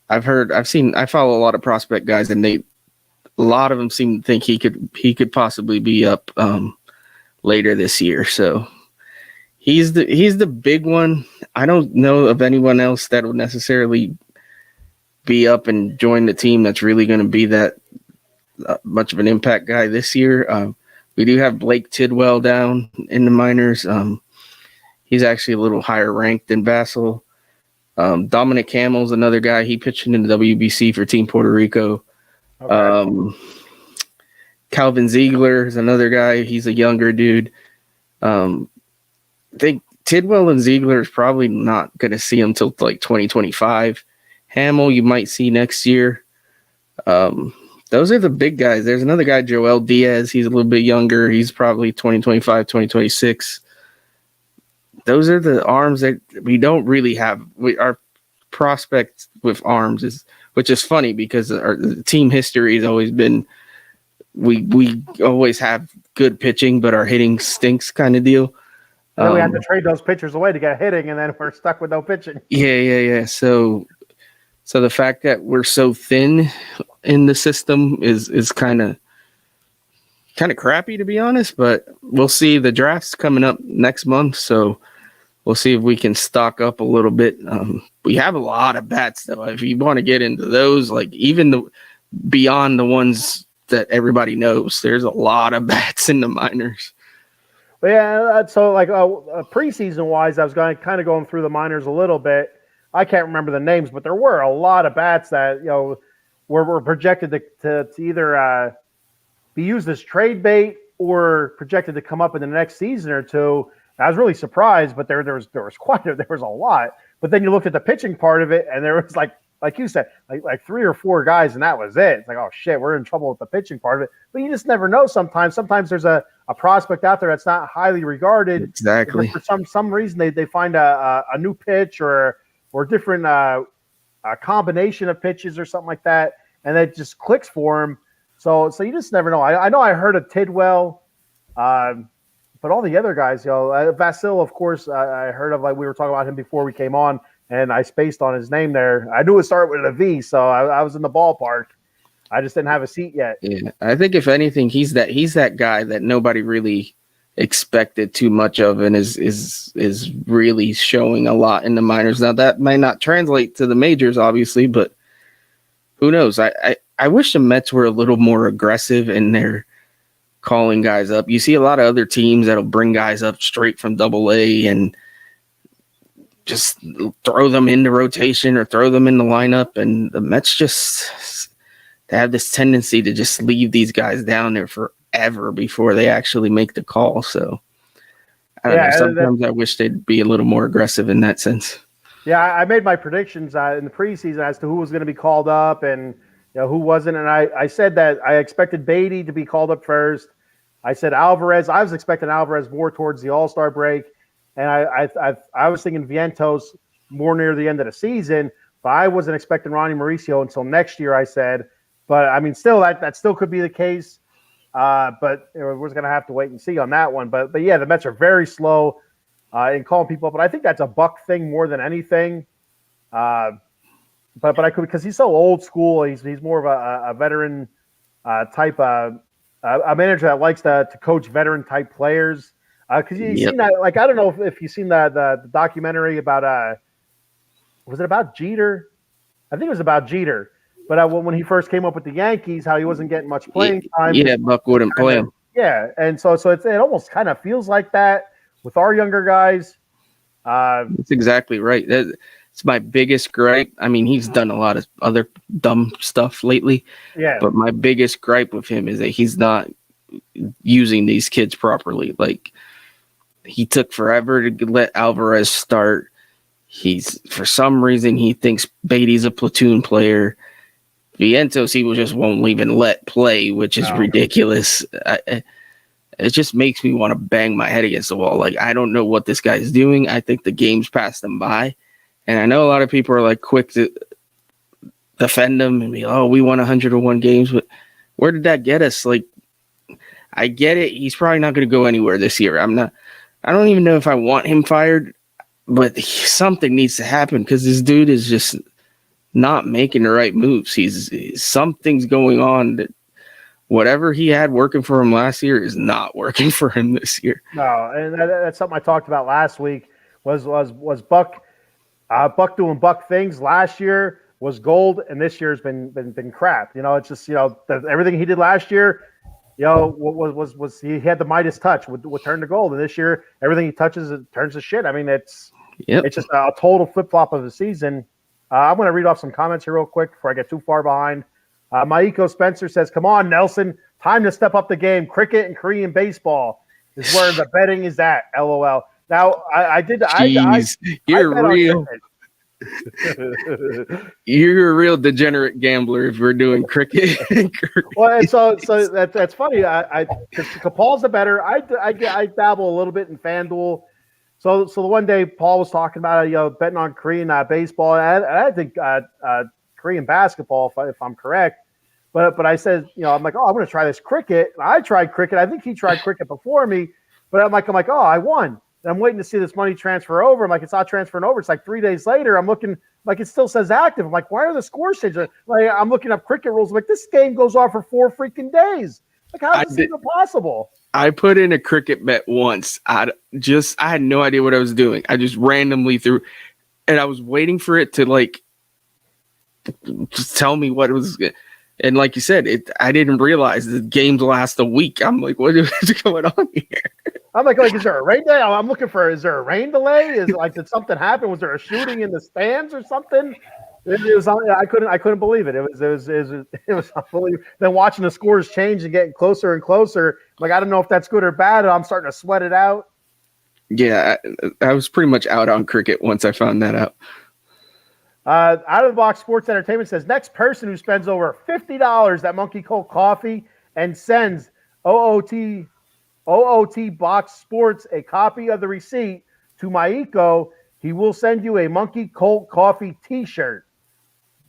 I follow a lot of prospect guys, and a lot of them seem to think he could possibly be up later this year. So he's the big one. I don't know of anyone else that will necessarily be up and join the team that's really going to be that much of an impact guy this year. We do have Blake Tidwell down in the minors. He's actually a little higher ranked than Vassell. Dominic Hamill's another guy. He pitched in the WBC for Team Puerto Rico. Okay. Calvin Ziegler is another guy. He's a younger dude. I think Tidwell and Ziegler is probably not going to see him till like 2025. Hamill you might see next year. Those are the big guys. There's another guy, Joel Diaz. He's a little bit younger. He's probably 2025, 2026. Those are the arms that we don't really have. Our prospects with arms which is funny because our team history has always been we always have good pitching, but our hitting stinks kind of deal. And then we have to trade those pitchers away to get hitting, and then we're stuck with no pitching. Yeah. So the fact that we're so thin in the system is kind of crappy, to be honest. But we'll see. The draft's coming up next month, so we'll see if we can stock up a little bit. We have a lot of bats, though. If you want to get into those, like even beyond the ones that everybody knows, there's a lot of bats in the minors. Yeah, so like preseason wise, I was kind of going through the minors a little bit. I can't remember the names, but there were a lot of bats that were projected to either be used as trade bait or projected to come up in the next season or two. I was really surprised, but there was a lot. But then you looked at the pitching part of it, and there was like you said, like 3 or 4 guys, and that was it. It's like, oh shit, we're in trouble with the pitching part of it. But you just never know. Sometimes there's a prospect out there that's not highly regarded. Exactly. For some reason they find a new pitch or different a combination of pitches or something like that, and it just clicks for him. So you just never know. I know I heard of Tidwell, but all the other guys, Vassell, of course, I heard of. Like we were talking about him before we came on, and I spaced on his name there. I knew it started with a V, so I was in the ballpark. I just didn't have a seat yet. Yeah, I think if anything, he's that guy that nobody really expected too much of, and is really showing a lot in the minors. Now that may not translate to the majors, obviously, but who knows? I wish the Mets were a little more aggressive in their calling guys up. You see a lot of other teams that'll bring guys up straight from AA and just throw them into rotation or throw them in the lineup. And the Mets they have this tendency to just leave these guys down there forever before they actually make the call. So I don't know. Sometimes I wish they'd be a little more aggressive in that sense. Yeah, I made my predictions in the preseason as to who was going to be called up and who wasn't. And I said that I expected Beatty to be called up first. I said Alvarez. I was expecting Alvarez more towards the All-Star break. And I was thinking Vientos more near the end of the season. But I wasn't expecting Ronnie Mauricio until next year, I said. But, I mean, still, that still could be the case. But we're going to have to wait and see on that one. But yeah, the Mets are very slow in calling people up. But I think that's a Buck thing more than anything. But I could, because he's so old school. He's more of a veteran type, a manager that likes to coach veteran type players. Because you've seen that, like, I don't know if you've seen the documentary about was it about Jeter? I think it was about Jeter. But when he first came up with the Yankees, how he wasn't getting much playing time. Yeah, Buck wouldn't play him. Yeah, and so it almost kind of feels like that with our younger guys. That's exactly right. It's my biggest gripe. I mean, he's done a lot of other dumb stuff lately. Yeah. But my biggest gripe with him is that he's not using these kids properly. Like, he took forever to let Alvarez start. For some reason, he thinks Beatty's a platoon player. Vientos, he just won't even let play, which is ridiculous. it just makes me want to bang my head against the wall. Like, I don't know what this guy's doing. I think the game's passed him by. And I know a lot of people are like quick to defend him and be, oh, we won 101 games. But where did that get us? Like, I get it. He's probably not going to go anywhere this year. I don't even know if I want him fired, but something needs to happen because this dude is just not making the right moves. Something's going on that whatever he had working for him last year is not working for him this year. No, and that's something I talked about last week. Was Buck doing Buck things last year was gold, and this year's been crap. It's just everything he did last year. Was he had the Midas touch would turn to gold, and this year everything he touches it turns to shit. I mean, it's just a total flip flop of the season. I'm going to read off some comments here real quick before I get too far behind. Maiko Spencer says, "Come on, Nelson, time to step up the game. Cricket and Korean baseball is where the betting is at." LOL. Now You're real. You're a real degenerate gambler if we're doing cricket. Well, and so that's funny. Because Paul's the better. I dabble a little bit in FanDuel. So the one day Paul was talking about betting on Korean baseball, and I think Korean basketball if I'm correct. But I said I'm like, oh, I'm going to try this cricket. And I tried cricket. I think he tried cricket before me. But I'm like, oh, I won. And I'm waiting to see this money transfer over. I'm like, it's not transferring over. It's like 3 days later. I'm looking, like, it still says active. I'm like, why are the scores changing? Like, I'm looking up cricket rules. I'm like, this game goes on for 4 freaking days. Like, how is this even possible? I put in a cricket bet once. I had no idea what I was doing. I just randomly threw, and I was waiting for it to like just tell me what it was. And like you said, I didn't realize the games last a week. I'm like, what is going on here? I'm like, is there a rain delay? I'm looking for, is there a rain delay? Is it like, did something happen? Was there a shooting in the stands or something? It was, I couldn't believe it. It was unbelievable. Then watching the scores change and getting closer and closer. Like, I don't know if that's good or bad. I'm starting to sweat it out. Yeah, I was pretty much out on cricket once I found that out. Out of the Box Sports Entertainment says, next person who spends over $50 at Monkey Colt Coffee and sends OOT Box Sports a copy of the receipt to Maiko, he will send you a Monkey Colt Coffee t-shirt.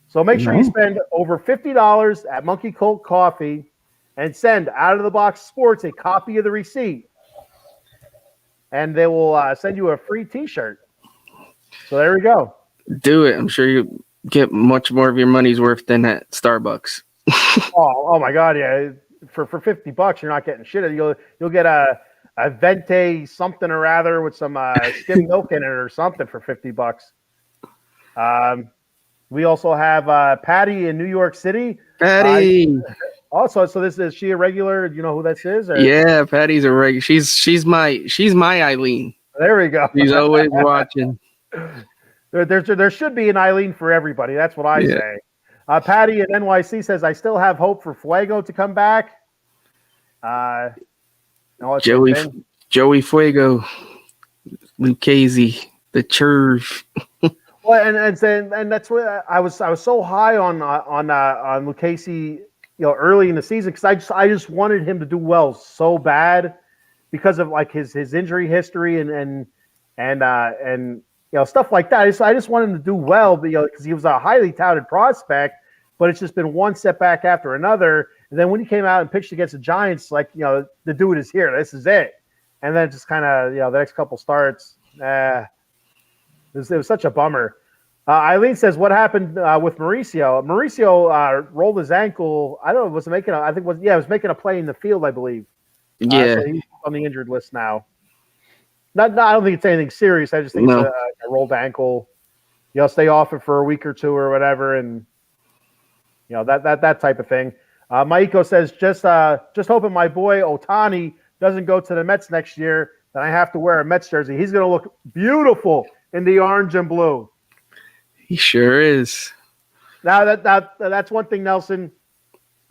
So make sure you spend over $50 at Monkey Colt Coffee and send Out of the Box Sports a copy of the receipt. And they will send you a free t-shirt. So there we go. Do it. I'm sure you get much more of your money's worth than at Starbucks. oh my God, yeah. For $50, you're not getting shit. You'll get a Venti something or rather with some skim milk in it or something for $50. We also have Patty in New York City. Patty. Also, so is she a regular? Do you know who this is? Or? Yeah, Patty's a regular. She's my Eileen. There we go. She's always watching. There should be an Eileen for everybody. That's what I say. Patty in NYC says, I still have hope for Fuego to come back. Joey Fuego, Lucchese, the Churve. Well, and that's what I was so high on Lucchese, early in the season because I just wanted him to do well so bad because of like his injury history and stuff like that. I just wanted him to do well, because he was a highly touted prospect, but it's just been one setback after another. And then when he came out and pitched against the Giants, like, the dude is here. This is it. And then just kind of, the next couple starts, it was such a bummer. Eileen says, what happened with Mauricio? Mauricio rolled his ankle. I don't know, was making a play in the field, I believe. Yeah. So he's on the injured list now. I don't think it's anything serious. I just think it's a rolled ankle. Stay off it for a week or two or whatever, and that type of thing. Maiko says, just hoping my boy Ohtani doesn't go to the Mets next year. Then I have to wear a Mets jersey. He's going to look beautiful in the orange and blue. He sure is. Now that's one thing, Nelson,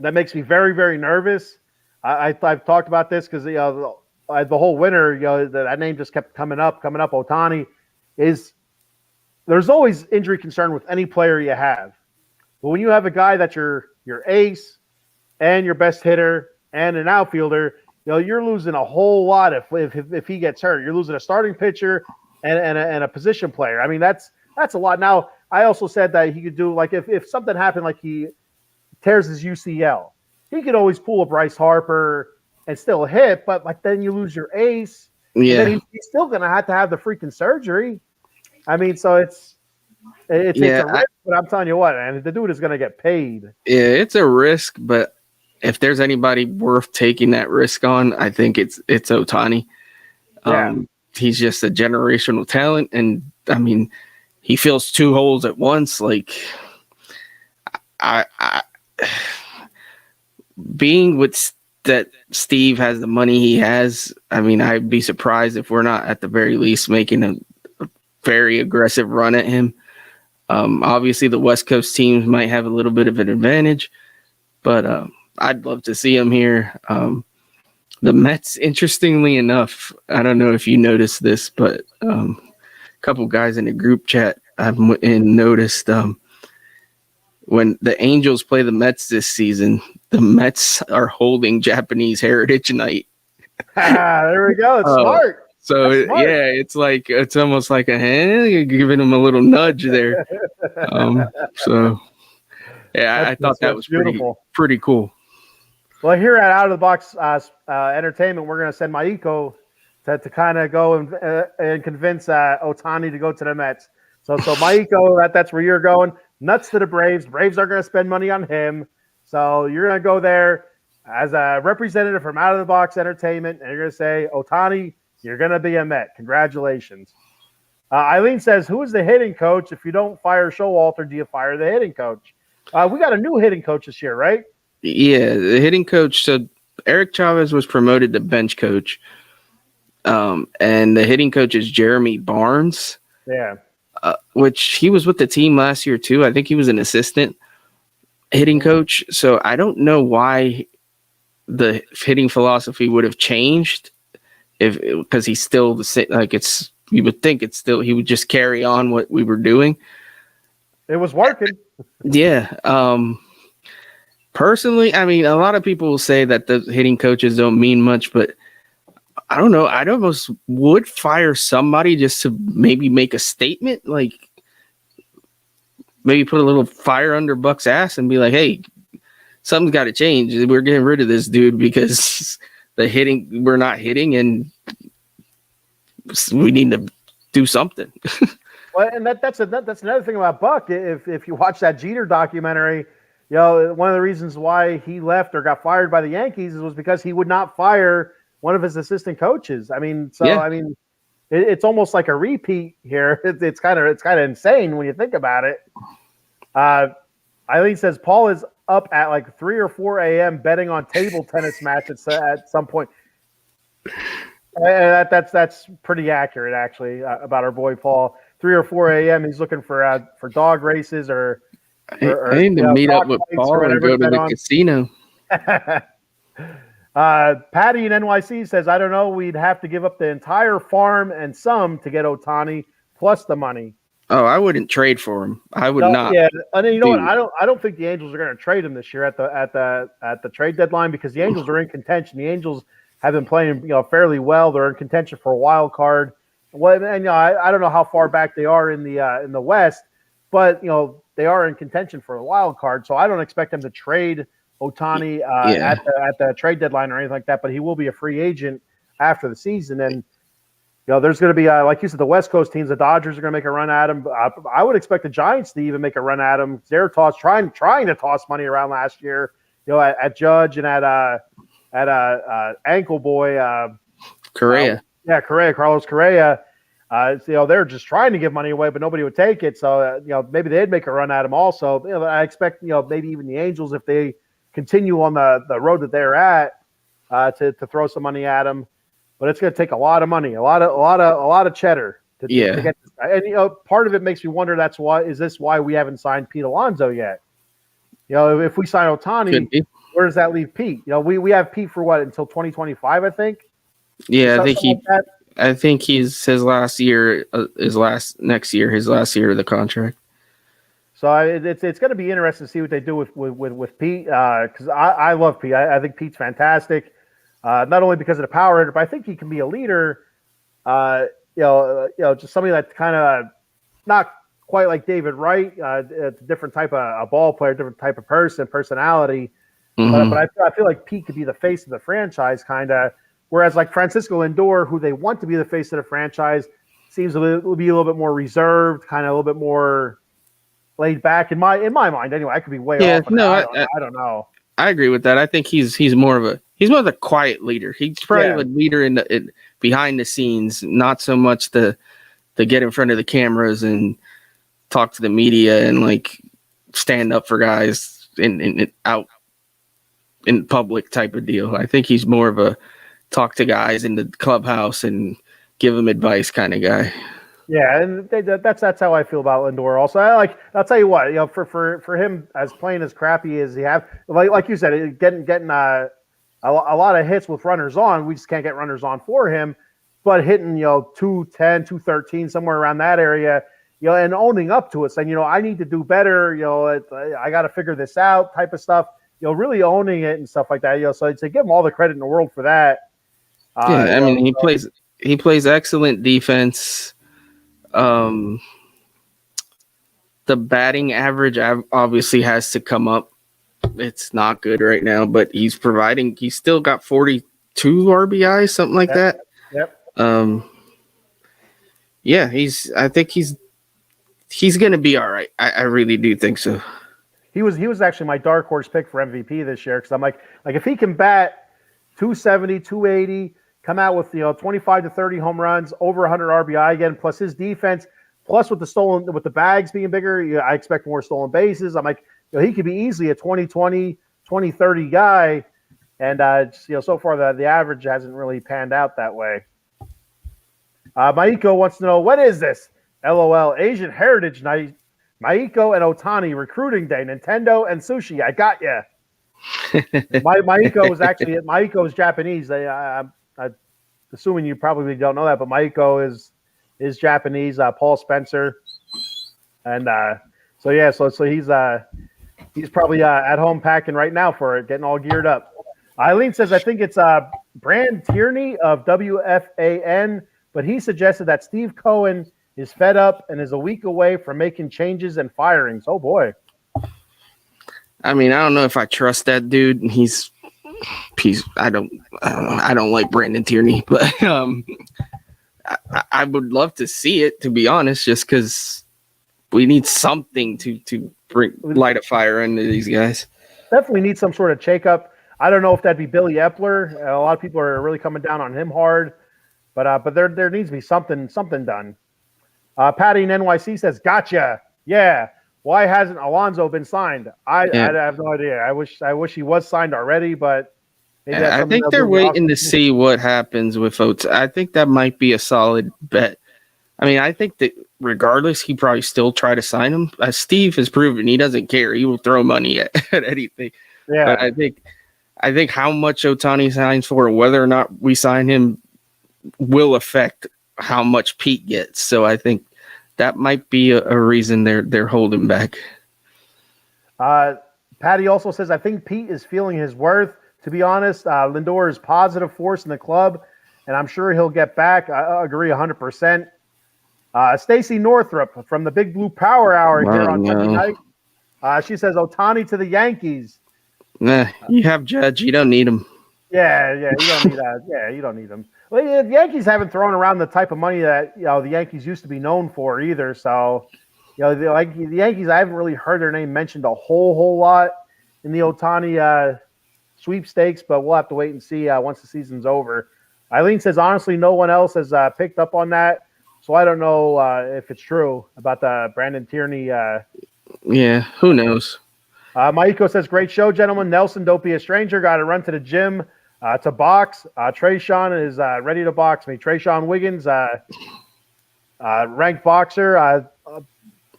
that makes me very, very nervous. I've talked about this because the whole winter, that name just kept coming up. Ohtani there's always injury concern with any player you have, but when you have a guy that's your ace and your best hitter and an outfielder, you're losing a whole lot if he gets hurt. You're losing a starting pitcher and a position player. I mean, that's a lot. Now, I also said that he could do like if something happened, like he tears his UCL, he could always pull a Bryce Harper and still hit. But like then you lose your ace. Yeah, and then he's still gonna have to have the freaking surgery. I mean, so it's a risk, but I'm telling you what, and the dude is gonna get paid. Yeah, it's a risk, but if there's anybody worth taking that risk on, I think it's Ohtani. Yeah. He's just a generational talent, and I mean, he fills two holes at once. Like, I being with that Steve has the money he has. I mean, I'd be surprised if we're not at the very least making a very aggressive run at him. Obviously, the West Coast teams might have a little bit of an advantage, but I'd love to see him here. The Mets, interestingly enough, I don't know if you noticed this, but a couple guys in the group chat I've noticed when the Angels play the Mets this season, the Mets are holding Japanese Heritage Night. There we go. It's smart. So it's like it's almost like you're giving them a little nudge there. So I thought that was pretty cool. Well, here at Out of the Box Entertainment, we're going to send Maiko to kind of go and convince Ohtani to go to the Mets. So Maiko, that's where you're going. Nuts to the Braves. Braves are going to spend money on him. So you're going to go there as a representative from Out of the Box Entertainment, and you're going to say, Ohtani, you're going to be a Met. Congratulations. Eileen says, who is the hitting coach? If you don't fire Showalter, do you fire the hitting coach? We got a new hitting coach this year, right? Yeah, the hitting coach. So Eric Chavez was promoted to bench coach. And the hitting coach is Jeremy Barnes. Yeah. Which he was with the team last year too. I think he was an assistant hitting coach. So I don't know why the hitting philosophy would have changed because he's still the same. Like you would think he would just carry on what we were doing. It was working. Yeah. Personally, I mean, a lot of people will say that the hitting coaches don't mean much, but I don't know. I'd almost would fire somebody just to maybe make a statement, like maybe put a little fire under Buck's ass and be like, hey, something's got to change. We're getting rid of this dude because we're not hitting and we need to do something. Well, and that's another thing about Buck. If you watch that Jeter documentary, one of the reasons why he left or got fired by the Yankees was because he would not fire one of his assistant coaches. I mean, it's almost like a repeat here. It's kind of insane when you think about it. Eileen says Paul is up at like 3 or 4 a.m. betting on table tennis matches at some point. And that's pretty accurate, actually, about our boy Paul. 3 or 4 a.m. He's looking for dog races or I need to meet up with Paul and go to the casino. Patty in NYC says, I don't know, we'd have to give up the entire farm and some to get Ohtani plus the money. Oh, I wouldn't trade for him. I would not. Yeah, and then you know what? I don't think the Angels are going to trade him this year at the trade deadline because the Angels are in contention. The Angels have been playing fairly well. They're in contention for a wild card. Well, and I don't know how far back they are in the West, but they are in contention for a wild card. So I don't expect them to trade Ohtani at the trade deadline or anything like that. But he will be a free agent after the season, and there's going to be like you said, the West Coast teams. The Dodgers are going to make a run at him. I would expect the Giants to even make a run at him. They're trying to toss money around last year. At Judge and at Ankle Boy Correa. Carlos Correa. They're just trying to give money away, but nobody would take it. So, maybe they'd make a run at him also. I expect, maybe even the Angels, if they continue on the road that they're at, to throw some money at him. But it's going to take a lot of money, a lot of cheddar to get this guy. And, part of it makes me wonder is this why we haven't signed Pete Alonso yet? If we sign Ohtani, where does that leave Pete? We have Pete for what, until 2025, I think? Yeah, I think he's his last year of the contract. So it's going to be interesting to see what they do with Pete because I love Pete. I think Pete's fantastic. not only because of the power hitter, but I think he can be a leader. Just somebody that's kind of not quite like David Wright. It's a different type of a ball player, different type of personality. Mhm. But I feel like Pete could be the face of the franchise, kind of. Whereas like Francisco Lindor, who they want to be the face of the franchise, seems to be a little bit more reserved, kind of a little bit more laid back in my mind. Anyway, I could be way Yeah, off. no, I don't know. I agree with that. I think he's more of a quiet leader. He's probably Yeah. a leader in behind the scenes, not so much the get in front of the cameras and talk to the media and like stand up for guys in out in public type of deal. I think he's more of a talk to guys in the clubhouse and give them advice kind of guy. Yeah, and that's how I feel about Lindor. Also, I'll tell you what, for him as playing as crappy as he have, like you said, getting a lot of hits with runners on, we just can't get runners on for him. But hitting 210, 213, somewhere around that area, and owning up to it, saying I need to do better. I got to figure this out, type of stuff. Really owning it and stuff like that. So to give him all the credit in the world for that. Yeah, I mean he plays excellent defense. The batting average obviously has to come up. It's not good right now, but he's still got 42 RBIs, something like that. Yep. Yeah, I think he's going to be all right. I really do think so. He was actually my dark horse pick for MVP this year because I'm like if he can bat 270, 280, come out with 25 to 30 home runs, over 100 RBI again, plus his defense, plus with the bags being bigger, I expect more stolen bases. I'm like he could be easily a 20-20, 20-30 guy, and so far the average hasn't really panned out that way. Maiko wants to know, what is this? LOL, Asian Heritage Night. Maiko and Otani recruiting day, Nintendo and sushi. I got ya. Maiko is Japanese. I'm assuming you probably don't know that, but Maiko is Japanese. Paul Spencer, and so he's probably at home packing right now for it, getting all geared up. Eileen says I think it's Brand Tierney of WFAN, but he suggested that Steve Cohen is fed up and is a week away from making changes and firings. Oh boy. I mean, I don't know if I trust that dude. I don't like Brandon Tierney, but I would love to see it, to be honest, just because we need something to light a fire under these guys. Definitely need some sort of shakeup. I don't know if that'd be Billy Epler. A lot of people are really coming down on him hard, but there needs to be something done. Patty in NYC says, "Gotcha. Yeah. Why hasn't Alonso been signed? I have no idea. I wish he was signed already, but I think they're waiting to see what happens with Oates. I think that might be a solid bet. I mean, I think that regardless, he probably still try to sign him. Steve has proven he doesn't care. He will throw money at anything. Yeah. But I think how much Otani signs for, whether or not we sign him, will affect how much Pete gets. So I think that might be a reason they're holding back. Patty also says, I think Pete is feeling his worth. To be honest, Lindor is positive force in the club, and I'm sure he'll get back. I agree 100%. Stacy Northrup from the Big Blue Power Hour here on Monday night. She says, Otani to the Yankees. Nah, you have Judge. You don't need him. Yeah, you don't need that. Yeah, you don't need him. Well, the Yankees haven't thrown around the type of money that the Yankees used to be known for either. So, the Yankees, I haven't really heard their name mentioned a whole lot in the Otani sweepstakes, but we'll have to wait and see once the season's over. Eileen says, honestly, no one else has picked up on that, so I don't know if it's true about the Brandon Tierney. Yeah, who knows? Maiko says, great show, gentlemen. Nelson, don't be a stranger. Got to run to the gym to box. Trayshawn is ready to box me. Trayshawn Wiggins, ranked boxer,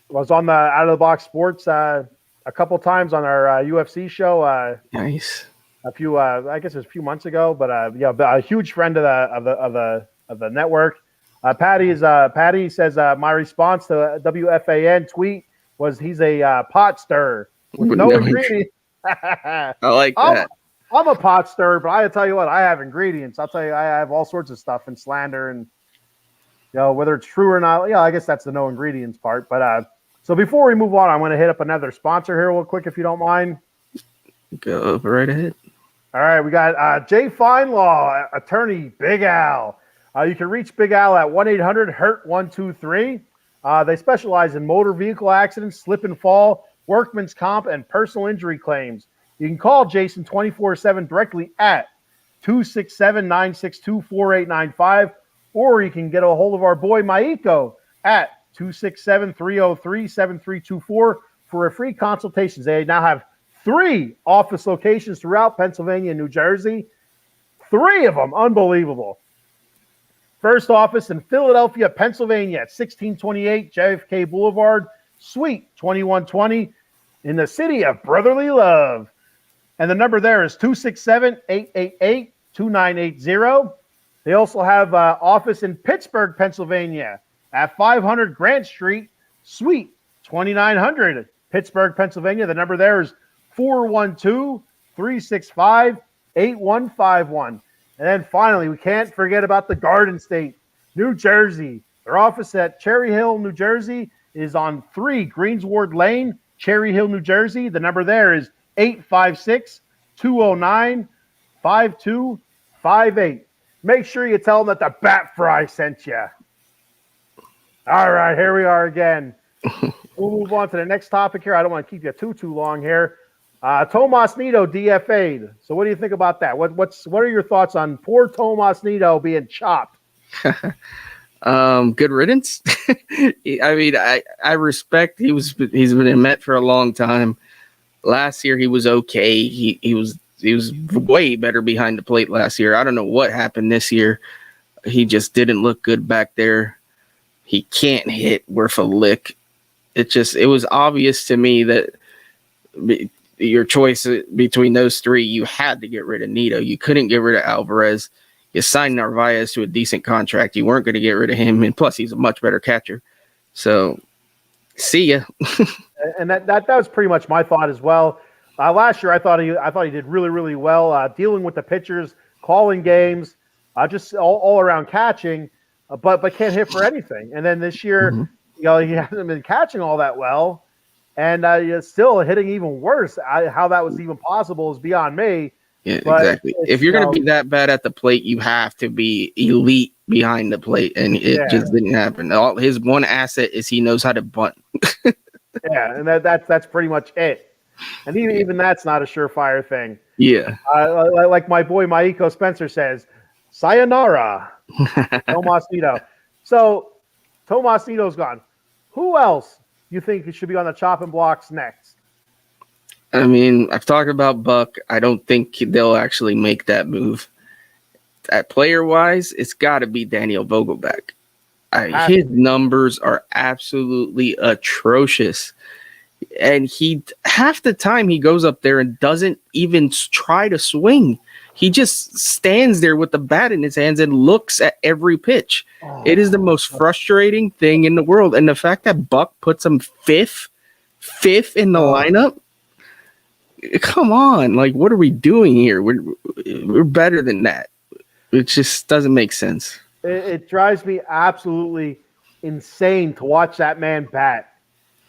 was on the Out of the Box Sports a couple times on our UFC show. Nice. A few, I guess it was a few months ago, but a huge friend of the network. Patty says my response to WFAN tweet was he's a pot stirrer with no ingredients. I like that. I'm a pot stirrer, but I tell you what, I have ingredients. I'll tell you, I have all sorts of stuff and slander, and whether it's true or not. I guess that's the no ingredients part. But so before we move on, I'm going to hit up another sponsor here real quick, if you don't mind. Go right ahead. All right, we got Jay Feinlaw, attorney Big Al. You can reach Big Al at 1-800-HURT-123. They specialize in motor vehicle accidents, slip and fall, workman's comp, and personal injury claims. You can call Jason 24/7 directly at 267-962-4895, or you can get a hold of our boy Maiko at 267-303-7324 for a free consultation. They now have 3 office locations throughout Pennsylvania and New Jersey. 3 of them, unbelievable. First office in Philadelphia, Pennsylvania at 1628 JFK Boulevard, Suite 2120 in the city of brotherly love. And the number there is 267-888-2980. They also have an office in Pittsburgh, Pennsylvania at 500 Grant Street, Suite 2900, Pittsburgh, Pennsylvania. The number there is 412-365-8151. And then finally, we can't forget about the Garden State, New Jersey. Their office at Cherry Hill, New Jersey is on 3 Greensward Lane, Cherry Hill, New Jersey. The number there is 856-209-5258. Make sure you tell them that the Bat Fry sent you. All right, here we are again. We'll move on to the next topic here. I don't want to keep you too long here. Tomas Nido DFA'd. So what do you think about that? What are your thoughts on poor Tomas Nido being chopped? Good riddance. I mean, I respect he's been in Met for a long time. Last year he was okay. He was way better behind the plate last year. I don't know what happened this year. He just didn't look good back there. He can't hit worth a lick. It was obvious to me that your choice between those 3, you had to get rid of Nido. You couldn't get rid of Alvarez. You signed Narvaez to a decent contract. You weren't going to get rid of him, and plus he's a much better catcher. So, see ya. And that was pretty much my thought as well. Last year, I thought he did really, really well dealing with the pitchers, calling games, just all around catching, but can't hit for anything. And then this year, he hasn't been catching all that well, and still hitting even worse. How that was even possible is beyond me. Yeah, exactly. If you're going to be that bad at the plate, you have to be elite behind the plate, and it just didn't happen. His one asset is he knows how to bunt. Yeah, and that's pretty much it. And even that's not a surefire thing. Yeah. Like my boy Maiko Spencer says, sayonara, Tomas Nido. So Tomas Nido's gone. Who else you think should be on the chopping blocks next? I mean, I've talked about Buck. I don't think they'll actually make that move. At player-wise, it's got to be Daniel Vogelbach. His numbers are absolutely atrocious. And half the time he goes up there and doesn't even try to swing. He just stands there with the bat in his hands and looks at every pitch. It is the most frustrating thing in the world. And the fact that Buck puts him fifth in the lineup, come on. Like, what are we doing here? We're better than that. It just doesn't make sense. It drives me absolutely insane to watch that man bat.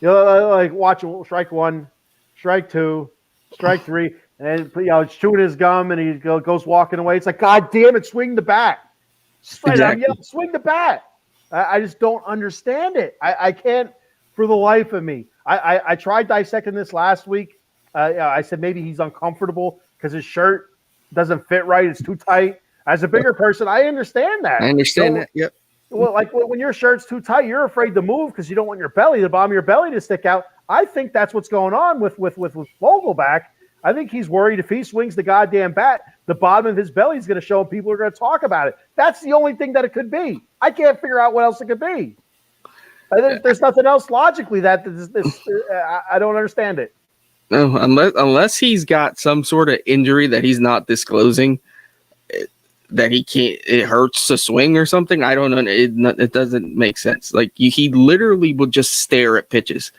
Like watch strike 1, strike 2, strike 3, and he's chewing his gum and he goes walking away. It's like, God damn it, swing the bat. Exactly. Swing the bat. I just don't understand it. I can't for the life of me. I tried dissecting this last week. I said maybe he's uncomfortable because his shirt doesn't fit right. It's too tight. As a bigger person, I understand that. I understand that. Yep. Well, like when your shirt's too tight, you're afraid to move because you don't want the bottom of your belly to stick out. I think that's what's going on with Vogelbach. I think he's worried if he swings the goddamn bat, the bottom of his belly is going to show and people are going to talk about it. That's the only thing that it could be. I can't figure out what else it could be. There's nothing else logically that I don't understand it. No, unless he's got some sort of injury that he's not disclosing, that he can't, it hurts to swing or something. I don't know. It doesn't make sense. Like he literally will just stare at pitches.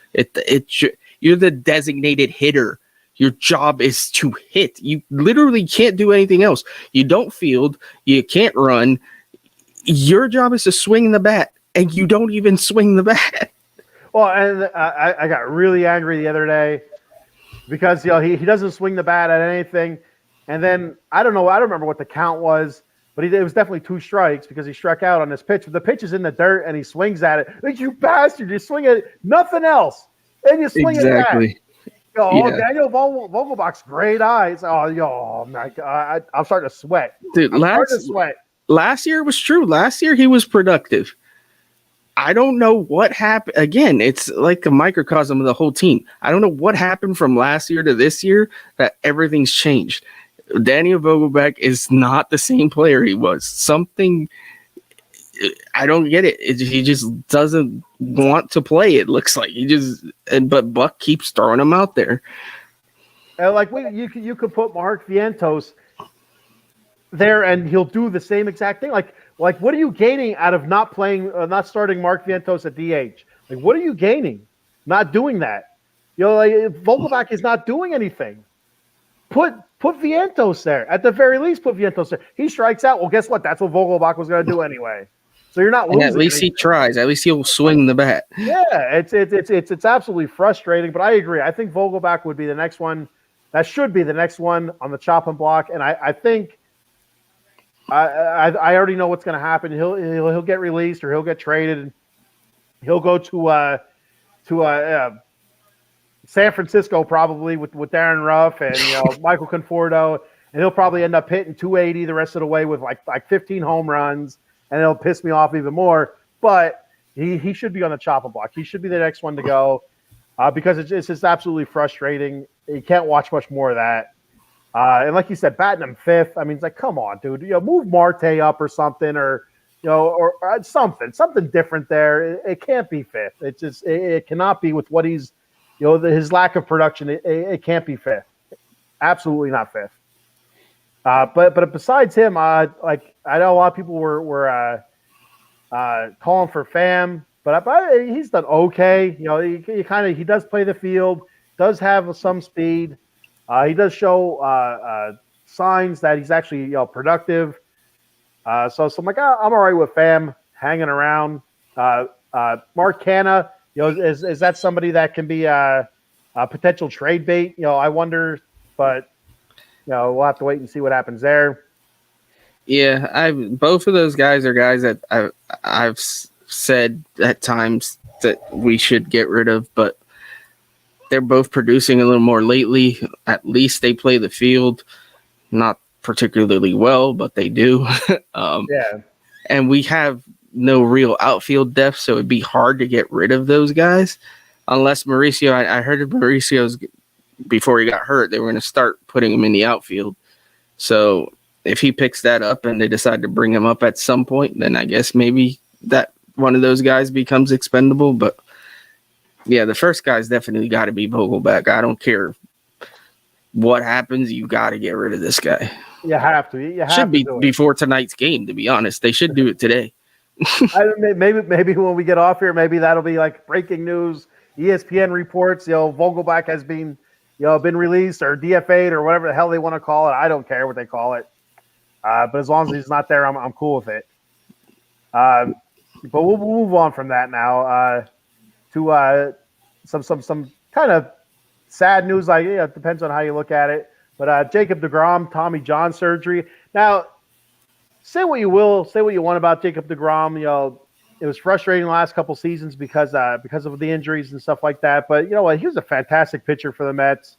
You're the designated hitter. Your job is to hit. You literally can't do anything else. You don't field. You can't run. Your job is to swing the bat, and you don't even swing the bat. Well, and I got really angry the other day because he doesn't swing the bat at anything, and then I don't remember what the count was, but it was definitely 2 strikes because he struck out on this pitch. But the pitch is in the dirt, and he swings at it. Like, you bastard! You swing at it, nothing else, and you swing it back. Daniel Vogelbach's great eyes. Oh my God, I'm starting to sweat. Dude, last year was true. Last year he was productive. I don't know what happened. Again, it's like a microcosm of the whole team. I don't know what happened from last year to this year that everything's changed. Daniel Vogelbach is not the same player he was. Something, I don't get it. He just doesn't want to play. It looks like but Buck keeps throwing him out there. Like you could put Mark Vientos there, and he'll do the same exact thing. Like what are you gaining out of not starting Mark Vientos at DH? Like, what are you gaining not doing that? Like, Vogelbach is not doing anything. Put Vientos there. At the very least, put Vientos there. He strikes out. Well, guess what? That's what Vogelbach was going to do anyway. So you're not losing. And at least he tries. At least he'll swing the bat. Yeah, it's absolutely frustrating. But I agree. I think Vogelbach would be the next one. That should be the next one on the chopping block. And I think I already know what's going to happen. He'll get released or he'll get traded. And he'll go to San Francisco probably with Darren Ruff and Michael Conforto, and he'll probably end up hitting 280 the rest of the way with like 15 home runs, and it'll piss me off even more. But he should be on the chopping block. He should be the next one to go because it's just absolutely frustrating. You can't watch much more of that. And like you said, batting him 5th. I mean, it's like, come on, dude. Move Marte up or something, or something different there. It can't be 5th. It cannot be with what he's. His lack of production, it can't be 5th. Absolutely not 5th. But besides him, I know a lot of people were calling for Pham, but he's done okay. He does play the field, does have some speed. He does show signs that he's actually productive. So I'm like, I'm all right with Pham hanging around. Mark Canha. Is that somebody that can be a potential trade bait? I wonder, but we'll have to wait and see what happens there. Yeah, both of those guys are guys that I've said at times that we should get rid of, but they're both producing a little more lately. At least they play the field, not particularly well, but they do. Yeah, and we have no real outfield depth, so it'd be hard to get rid of those guys unless Mauricio. I heard of Mauricio's before he got hurt. They were going to start putting him in the outfield. So if he picks that up and they decide to bring him up at some point, then I guess maybe that one of those guys becomes expendable. But yeah, the first guy's definitely got to be Vogelbach. I don't care what happens. You got to get rid of this guy. You have to. Should be before tonight's game, to be honest. They should do it today. Maybe when we get off here, maybe that'll be like breaking news. ESPN reports, Vogelbach has been released or DFA'd or whatever the hell they want to call it. I don't care what they call it. But as long as he's not there, I'm cool with it. But we'll move on from that now to some kind of sad news. It depends on how you look at it. But Jacob deGrom, Tommy John surgery. Now, say what you will, say what you want about Jacob deGrom. It was frustrating the last couple seasons because of the injuries and stuff like that. But you know what? He was a fantastic pitcher for the Mets.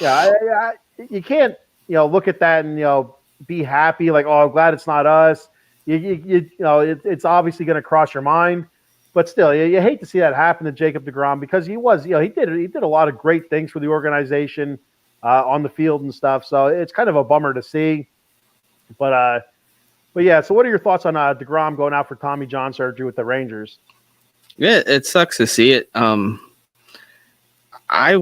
You can't look at that and be happy like, oh, I'm glad it's not us. It's obviously going to cross your mind, but still, you hate to see that happen to Jacob deGrom because he did a lot of great things for the organization on the field and stuff. So it's kind of a bummer to see. But yeah, so what are your thoughts on deGrom going out for Tommy John surgery with the Rangers? Yeah, it sucks to see it. I'm a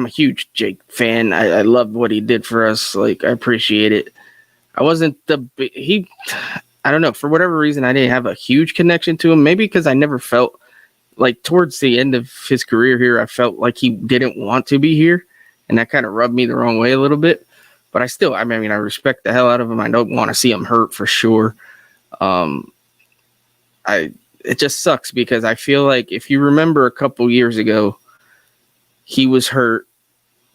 huge Jake fan. I love what he did for us. Like, I appreciate it. I wasn't I don't know, for whatever reason, I didn't have a huge connection to him. Maybe because I never felt like towards the end of his career here, I felt like he didn't want to be here, and that kind of rubbed me the wrong way a little bit. But I mean, I respect the hell out of him. I don't want to see him hurt for sure. It just sucks because I feel like if you remember a couple years ago, he was hurt,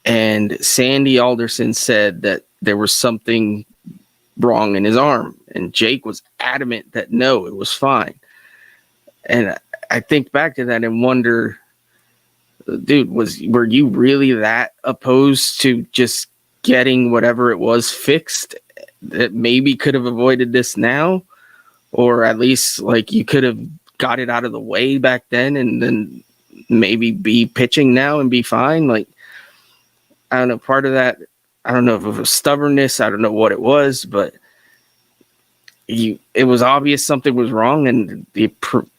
and Sandy Alderson said that there was something wrong in his arm, and Jake was adamant that no, it was fine. And I think back to that and wonder, dude, were you really that opposed to just getting whatever it was fixed that maybe could have avoided this now? Or at least like you could have got it out of the way back then and then maybe be pitching now and be fine. Like, I don't know, part of that, I don't know if it was stubbornness, I don't know what it was, but it was obvious something was wrong, and it proved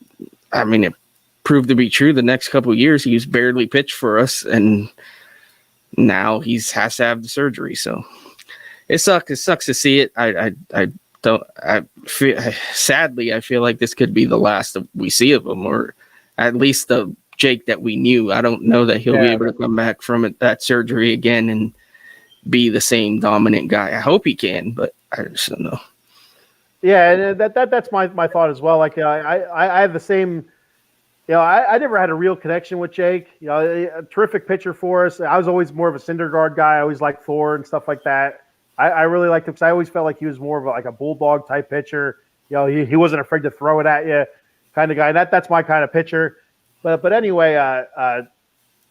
to be true. The next couple of years, he was barely pitched for us, and now has to have the surgery. So it sucks. It sucks to see it. Sadly, I feel like this could be the last we see of him, or at least the Jake that we knew. I don't know that he'll be able to come back from that surgery again and be the same dominant guy. I hope he can, but I just don't know. Yeah, and that's my thought as well. Like, I have the same. I never had a real connection with Jake. A terrific pitcher for us. I was always more of a Syndergaard guy. I always liked Thor and stuff like that. I really liked him because I always felt like he was more of like a bulldog type pitcher. He wasn't afraid to throw it at you, kind of guy. That's my kind of pitcher. But anyway,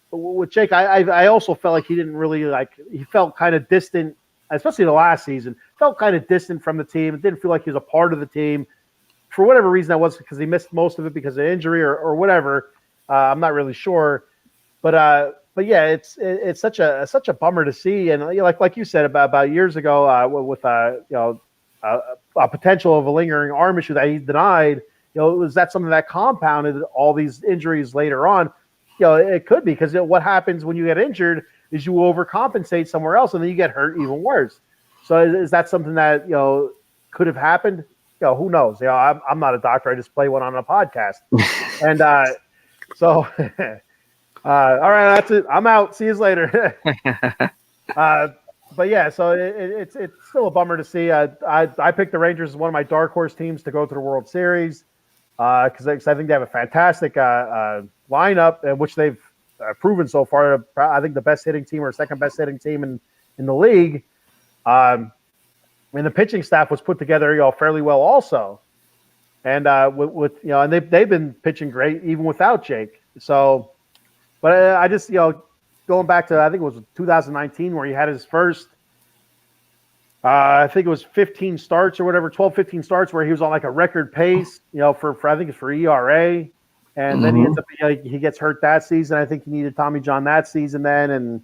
with Jake, I also felt like he didn't really he felt kind of distant, especially the last season. Felt kind of distant from the team. It didn't feel like he was a part of the team. For whatever reason, that was because he missed most of it because of injury or whatever. I'm not really sure. But yeah, it's such a bummer to see. And like you said about years ago with a potential of a lingering arm issue that he denied. Was that something that compounded all these injuries later on? It could be because what happens when you get injured is you overcompensate somewhere else and then you get hurt even worse. So is that something that could have happened? Who knows? I'm not a doctor. I just play one on a podcast. And so, all right, that's it. I'm out. See you later. But yeah, so it's still a bummer to see. I picked the Rangers as one of my dark horse teams to go to the World Series because I think they have a fantastic lineup, which they've proven so far. I think the best hitting team or second best hitting team in the league. And the pitching staff was put together, fairly well also. And and they've been pitching great even without Jake. So, but I just going back to I think it was 2019 where he had his first. I think it was 15 starts or whatever, 12, 15 starts where he was on like a record pace, for I think it's for ERA. And then he ends up he gets hurt that season. I think he needed Tommy John that season then, and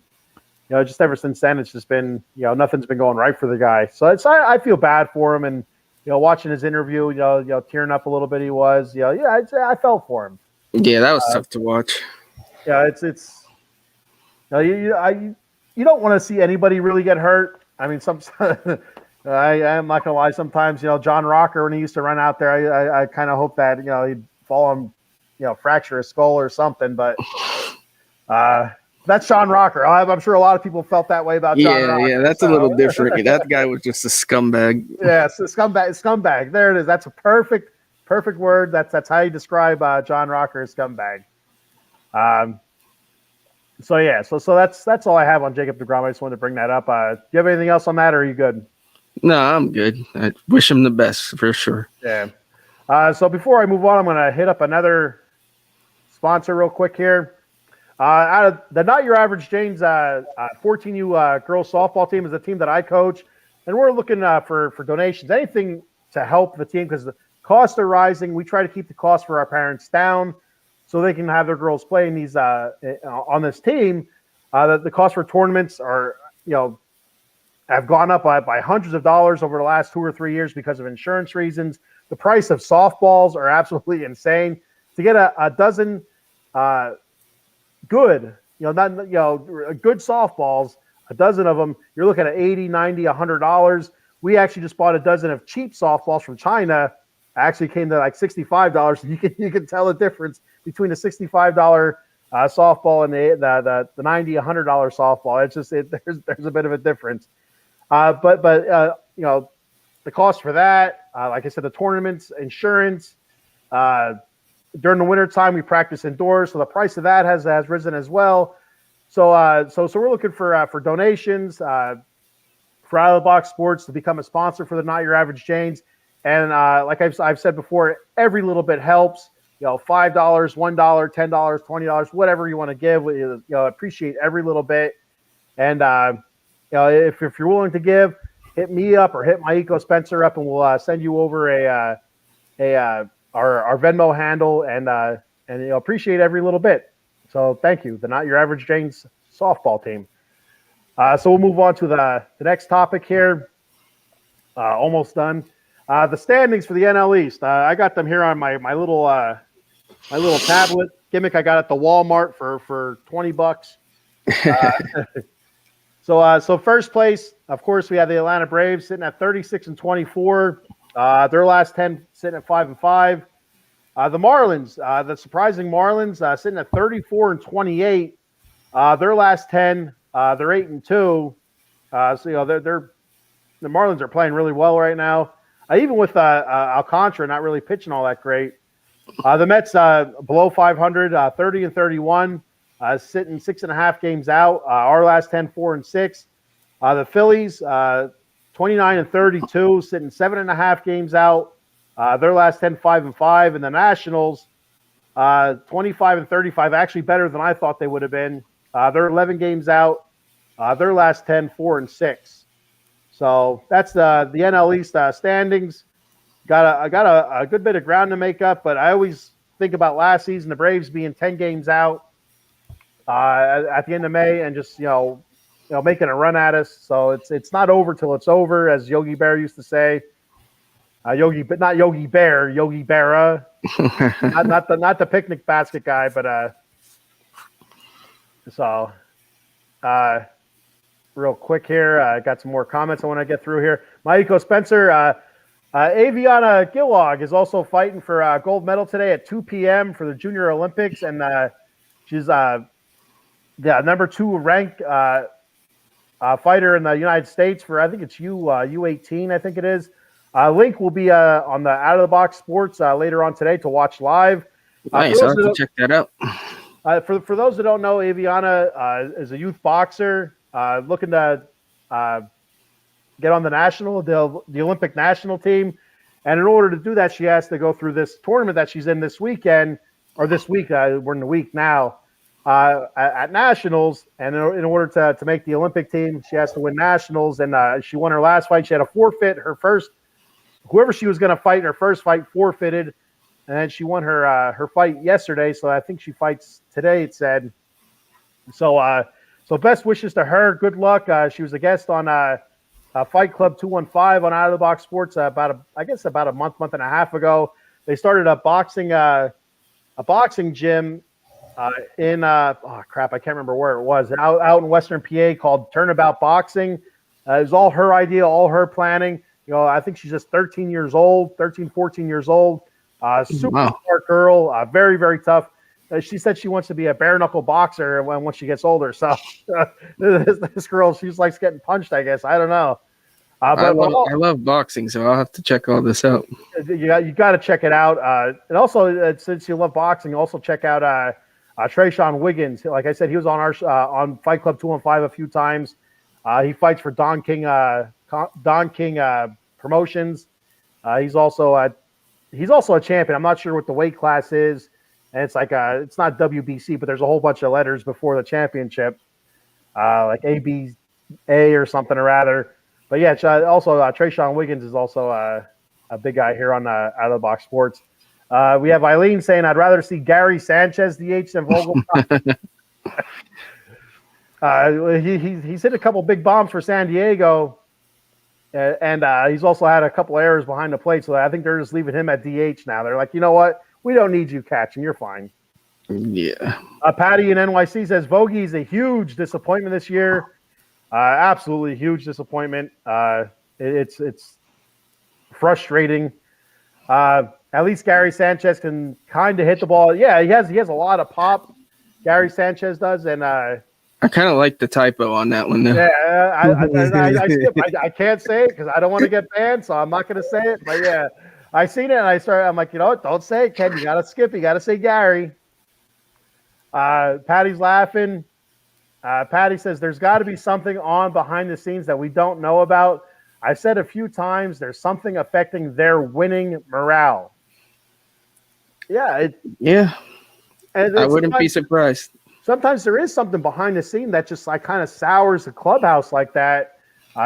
just ever since then, it's just been, nothing's been going right for the guy. So I feel bad for him, and watching his interview, tearing up a little bit. He was, I felt for him. Yeah, that was tough to watch. Yeah, it's you don't want to see anybody really get hurt. I mean, I'm not gonna lie. Sometimes, John Rocker when he used to run out there, I kind of hope that he'd fall and fracture his skull or something, but. That's John Rocker. I'm sure a lot of people felt that way about John Rocker. Yeah, that's a little different. That guy was just a scumbag. Yeah, it's a scumbag. There it is. That's a perfect word. That's how you describe John Rocker as scumbag. So yeah, so that's all I have on Jacob deGrom. I just wanted to bring that up. Do you have anything else on that, or are you good? No, I'm good. I wish him the best for sure. Yeah. So before I move on, I'm going to hit up another sponsor real quick here. Out of the Not Your Average Jane's 14U girls softball team is a team that I coach, and we're looking for donations, anything to help the team because the costs are rising. We try to keep the costs for our parents down so they can have their girls play in these on this team. The cost for tournaments are have gone up by hundreds of dollars over the last 2 or 3 years because of insurance reasons. The price of softballs are absolutely insane. To get a dozen. Good, good softballs, a dozen of them, you're looking at $80, $90, $100. We actually just bought a dozen of cheap softballs from China. Actually came to like $65. You can tell the difference between the $65 softball and the $90, $100 softball. It's just there's a bit of a difference. But you know, the cost for that, like I said, the tournaments, insurance. During the winter time, we practice indoors, so the price of that has risen as well. So we're looking for donations for Out of the Box Sports to become a sponsor for the Not Your Average Janes. And like I've said before, every little bit helps. You know, $5, $1, $10, $20, whatever you want to give. You know, appreciate every little bit. And you know, if you're willing to give, hit me up or hit my Eco Spencer up, and we'll send you over our Venmo handle, and you know, appreciate every little bit. So thank you, the Not Your Average Janes softball team. So we'll move on to the next topic here. Almost done. The standings for the NL East. I got them here on my little tablet gimmick I got at the Walmart for $20. So first place, of course, we have the Atlanta Braves sitting at 36-24. Their last 10 sitting at 5-5. The Marlins, the surprising Marlins, sitting at 34-28. Their last 10, they're 8-2. So you know, the Marlins are playing really well right now. Even with Alcantara not really pitching all that great. The Mets below 500, 30-31, sitting 6.5 games out. Our last 10, 4-6. The Phillies, 29-32, sitting 7.5 games out. Their last 10, 5-5. And the Nationals, 25-35, actually better than I thought they would have been. They're 11 games out. Their last 10, 4-6. So that's the NL East standings. I got a good bit of ground to make up, but I always think about last season, the Braves being 10 games out at the end of May, and just you know making a run at us. So it's not over till it's over, as Yogi Berra used to say. Not Yogi Bear, Yogi Berra, not the picnic basket guy, but real quick here, I got some more comments I want to get through here. Maiko Spencer, Aviana Gilwag is also fighting for a gold medal today at 2 p.m. for the Junior Olympics, and she's the number 2 ranked fighter in the United States for, I think it's U18, I think it is. Link will be on the Out of the Box Sports later on today to watch live. Nice, I'll have to check that out. For those that don't know, Aviana is a youth boxer looking to get on the Olympic national team. And in order to do that, she has to go through this tournament that she's in this weekend, or this week. We're in the week now at nationals. And in order to make the Olympic team, she has to win nationals. And she won her last fight. She had a forfeit. Whoever she was going to fight in her first fight forfeited. And then she won her fight yesterday. So I think she fights today, it said. So best wishes to her. Good luck. She was a guest on Fight Club 215 on Out of the Box Sports about a month and a half ago. They started a boxing gym in I can't remember where it was, out in Western PA, called Turnabout Boxing. It was all her idea, all her planning. You know, I think she's just 14 years old. Super Wow. smart girl, very, very tough. She said she wants to be a bare knuckle boxer when she gets older. So this girl, she likes getting punched, I guess. I don't know. I love boxing, so I'll have to check all this out. You got to check it out. And also, since you love boxing, also check out Trayshawn Wiggins. Like I said, he was on our on Fight Club 215 a few times. He fights for Don King Promotions. He's also a champion. I'm not sure what the weight class is. And it's like it's not WBC, but there's a whole bunch of letters before the championship, like ABA or something or rather. But yeah, also Trayshawn Wiggins is also a big guy here on Out of the Box Sports. We have Eileen saying, "I'd rather see Gary Sanchez DH than Vogelbach." He's hit a couple big bombs for San Diego, and he's also had a couple errors behind the plate. So I think they're just leaving him at DH now. They're like, you know what? We don't need you catching. You're fine. Yeah. Patty in NYC says Vogie is a huge disappointment this year. Absolutely huge disappointment. It's frustrating. at least Gary Sanchez can kind of hit the ball. Yeah, he has a lot of pop. Gary Sanchez does, and I kind of like the typo on that one though. yeah, I skip. I can't say it because I don't want to get banned, so I'm not going to say it. But yeah, I seen it and I'm like, you know what? Don't say it, Ken. You got to skip. You got to say Gary. Patty's laughing. Patty says there's got to be something on behind the scenes that we don't know about. I said a few times there's something affecting their winning morale. Yeah, I wouldn't be surprised. Sometimes there is something behind the scene that just like kind of sours the clubhouse like that,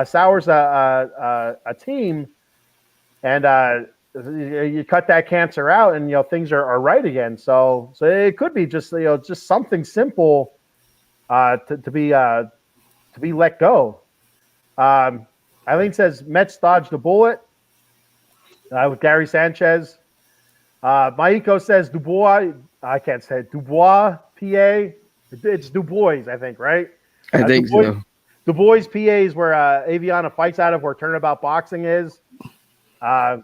sours a team, and you cut that cancer out, and things are right again. So it could be just just something simple to be let go. Eileen says Mets dodged the bullet with Gary Sanchez. Maiko says Dubois. I can't say it. Dubois, PA. It's Dubois, I think, right? I think Dubois, so. Dubois, PA is where Aviana fights out of, where Turnabout Boxing is. I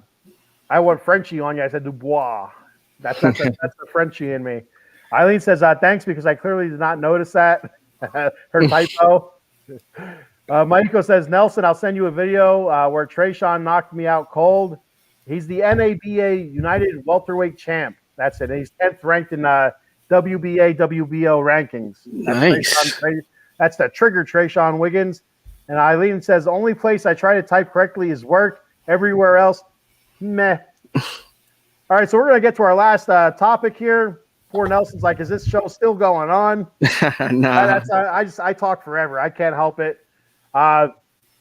went Frenchie on you. I said Dubois. That's the Frenchie in me. Eileen says thanks because I clearly did not notice that. Her typo. Maiko says, Nelson, I'll send you a video where Trayshawn knocked me out cold. He's the NABA United Welterweight champ. That's it. And he's 10th ranked in WBA, WBO rankings. Nice. That's the trigger, Trayshawn Wiggins. And Eileen says, only place I try to type correctly is work. Everywhere else, meh. All right, so we're going to get to our last topic here. Poor Nelson's like, is this show still going on? Nah. I talk forever. I can't help it. But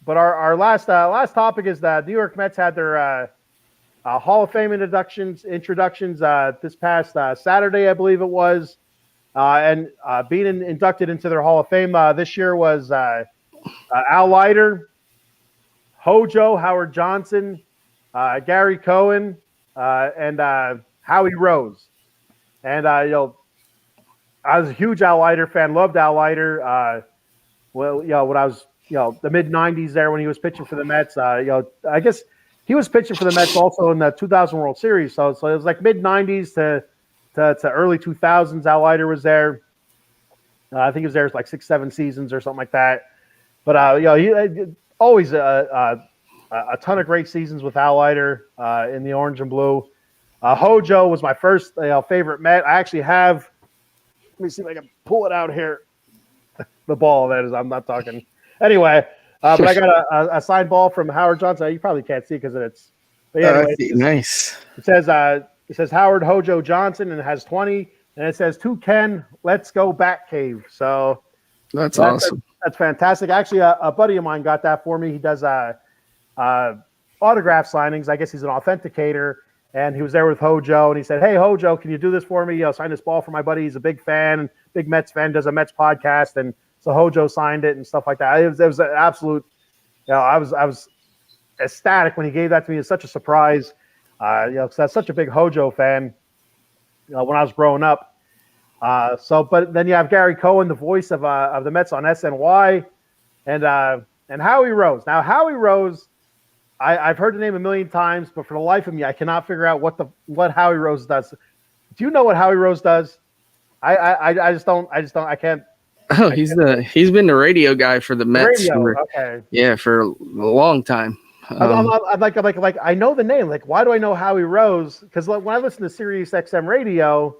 our last topic is the New York Mets had their Hall of Fame introductions this past Saturday, I believe it was. And being inducted into their Hall of Fame this year was Al Leiter, Hojo, Howard Johnson, Gary Cohen, and Howie Rose. And I was a huge Al Leiter fan, loved Al Leiter. When I was the mid '90s there when he was pitching for the Mets. I guess he was pitching for the Mets also in the 2000 World Series. So it was like mid '90s to early 2000s. Al Leiter was there. I think he was there like 6-7 seasons or something like that. But he always a ton of great seasons with Al Leiter in the orange and blue. Hojo was my first favorite Met. I actually have. Let me see if I can pull it out here. The ball, that is. I'm not talking. Anyway, but I got a signed ball from Howard Johnson. You probably can't see because it's. But yeah, anyway, nice. It says Howard Hojo Johnson and it has 20, and it says to Ken, let's go Batcave. So that's awesome. That's fantastic. Actually, a buddy of mine got that for me. He does autograph signings. I guess he's an authenticator. And he was there with Hojo, and he said, hey, Hojo, can you do this for me? Sign this ball for my buddy. He's a big fan, big Mets fan, does a Mets podcast. And so Hojo signed it and stuff like that. It was an absolute, I was ecstatic when he gave that to me. It's such a surprise, because I was such a big Hojo fan, when I was growing up. But then you have Gary Cohen, the voice of the Mets on SNY, and Howie Rose. Now, Howie Rose, I've heard the name a million times, but for the life of me, I cannot figure out what Howie Rose does. Do you know what Howie Rose does? I just don't. I can't. Oh, he's been the radio guy for the Mets. Okay. Yeah, for a long time. I'm like I know the name. Like, why do I know Howie Rose? Because when I listen to Sirius XM radio,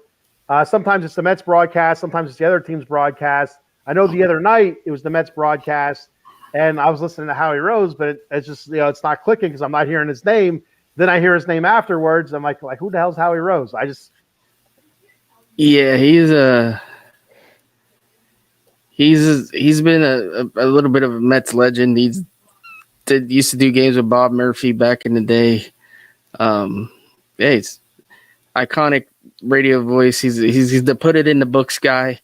sometimes it's the Mets broadcast, sometimes it's the other team's broadcast. I know the other night it was the Mets broadcast. And I was listening to Howie Rose, but it's just, it's not clicking because I'm not hearing his name. Then I hear his name afterwards. I'm like, who the hell's Howie Rose? Yeah, he's been a little bit of a Mets legend. Used to do games with Bob Murphy back in the day. He's iconic radio voice. He's the put it in the books guy.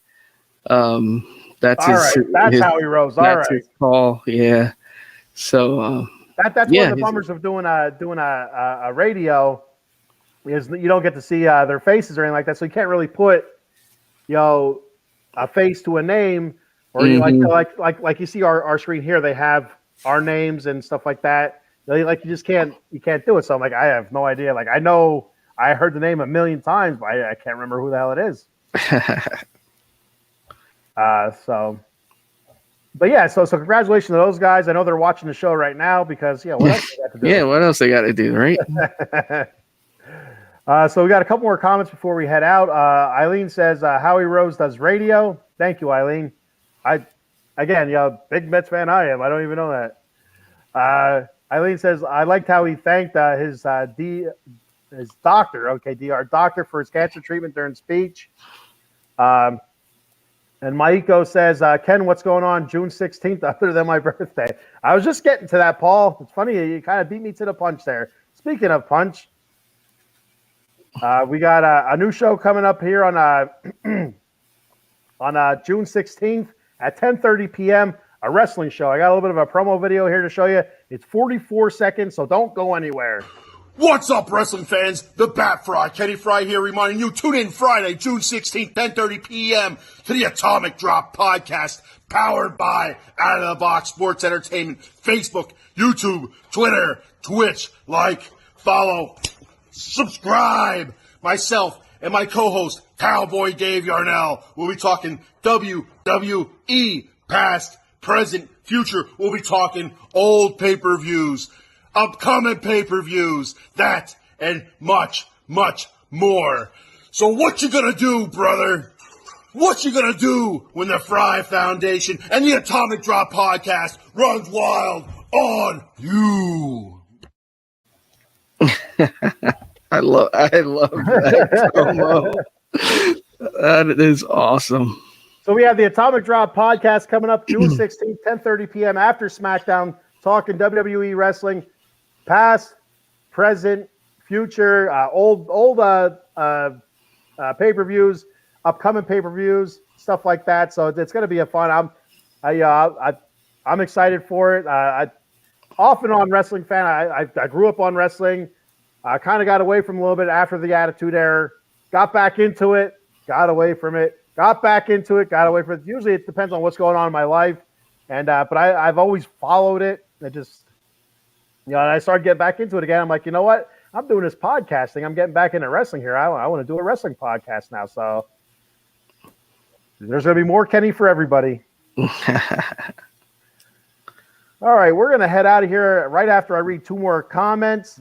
That's Howie Rose. That's his call. Yeah. So that's one of the bummers of doing a radio is you don't get to see their faces or anything like that. So you can't really put a face to a name, or like you see our screen here. They have our names and stuff like that. You just can't do it. So I'm like, I have no idea. Like I know I heard the name a million times, but I can't remember who the hell it is. But yeah, so congratulations to those guys. I know they're watching the show right now because what else they got to do? Yeah, what else they got to do, right? So we got a couple more comments before we head out. Eileen says Howie Rose does radio. Thank you, Eileen. Big Mets fan I am. I don't even know that. Eileen says I liked how he thanked his doctor, doctor for his cancer treatment during speech. And Maiko says, Ken, what's going on June 16th other than my birthday? I was just getting to that, Paul. It's funny. You kind of beat me to the punch there. Speaking of punch, we got a new show coming up here on June 16th at 10:30 p.m., a wrestling show. I got a little bit of a promo video here to show you. It's 44 seconds, so don't go anywhere. What's up, wrestling fans? The Bat Fry, Kenny Fry here, reminding you, tune in Friday, June 16th, 10:30 p.m. to the Atomic Drop podcast, powered by Out of the Box Sports Entertainment, Facebook, YouTube, Twitter, Twitch. Like, follow, subscribe. Myself and my co-host, Cowboy Dave Yarnell, will be talking WWE, past, present, future. We'll be talking old pay-per-views, upcoming pay-per-views, that and much, much more. So what you gonna do, brother? What you gonna do when the Fry Foundation and the Atomic Drop podcast runs wild on you? I love that promo. That is awesome. So we have the Atomic Drop podcast coming up June 16th, 10:30 p.m. after SmackDown, talking WWE wrestling, past, present, future, old pay-per-views, upcoming pay-per-views, stuff like that. So it's going to be a fun. I'm excited for it. Off and on wrestling fan. I grew up on wrestling. I kind of got away from a little bit after the Attitude Era. Got back into it. Got away from it. Got back into it. Got away from it. Usually it depends on what's going on in my life. And but I've always followed it. It just, and I started getting back into it again. I'm like, you know what? I'm doing this podcasting. I'm getting back into wrestling here. I want to do a wrestling podcast now. So there's going to be more Kenny for everybody. All right, we're going to head out of here right after I read two more comments.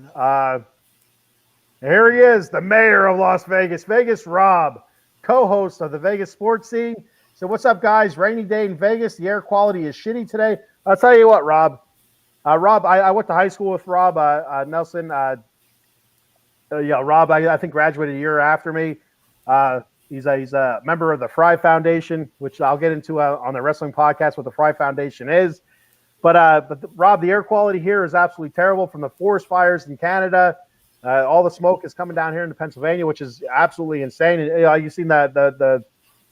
Here he is, the mayor of Las Vegas, Vegas Rob, co-host of the Vegas Sports Scene. So what's up, guys? Rainy day in Vegas. The air quality is shitty today. I'll tell you what, Rob. Rob, I went to high school with Rob Nelson. Rob, I think graduated a year after me. He's a member of the Fry Foundation, which I'll get into on the wrestling podcast what the Fry Foundation is. But Rob, the air quality here is absolutely terrible from the forest fires in Canada. All the smoke is coming down here into Pennsylvania, which is absolutely insane. And, you've seen the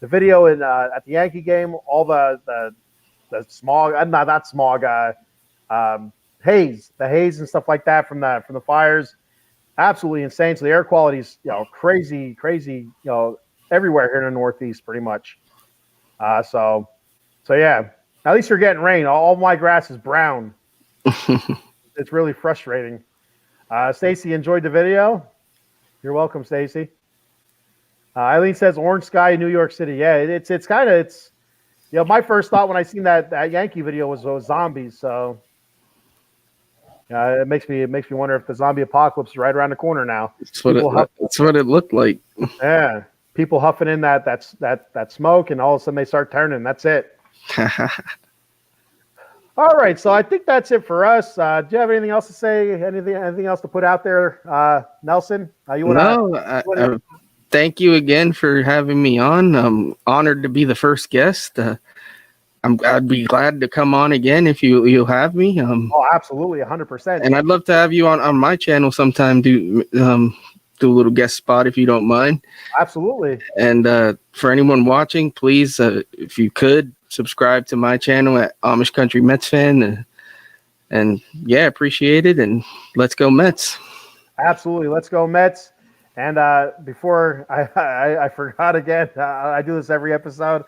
video at the Yankee game, all the smog, not smog, haze, the haze and stuff like that from the fires. Absolutely insane. So the air quality is crazy, everywhere here in the Northeast, pretty much. So yeah. At least you're getting rain. All my grass is brown. It's really frustrating. Stacy enjoyed the video. You're welcome, Stacy. Eileen says Orange Sky in New York City. Yeah, it's my first thought when I seen that Yankee video was those zombies. So it makes me wonder if the zombie apocalypse is right around the corner now. That's what it looked like. Yeah, people huffing in that smoke, and all of a sudden they start turning. That's it. All right, so I think that's it for us. Do you have anything else to say? Anything else to put out there, Nelson? Thank you again for having me on. I'm honored to be the first guest. I'd be glad to come on again if you'll have me. Absolutely, 100%. And I'd love to have you on my channel sometime. Do a little guest spot if you don't mind. Absolutely. And for anyone watching, please, if you could, subscribe to my channel at Amish Country Mets Fan. And yeah, appreciate it. And let's go Mets. Absolutely. Let's go Mets. And before I forgot again, I do this every episode.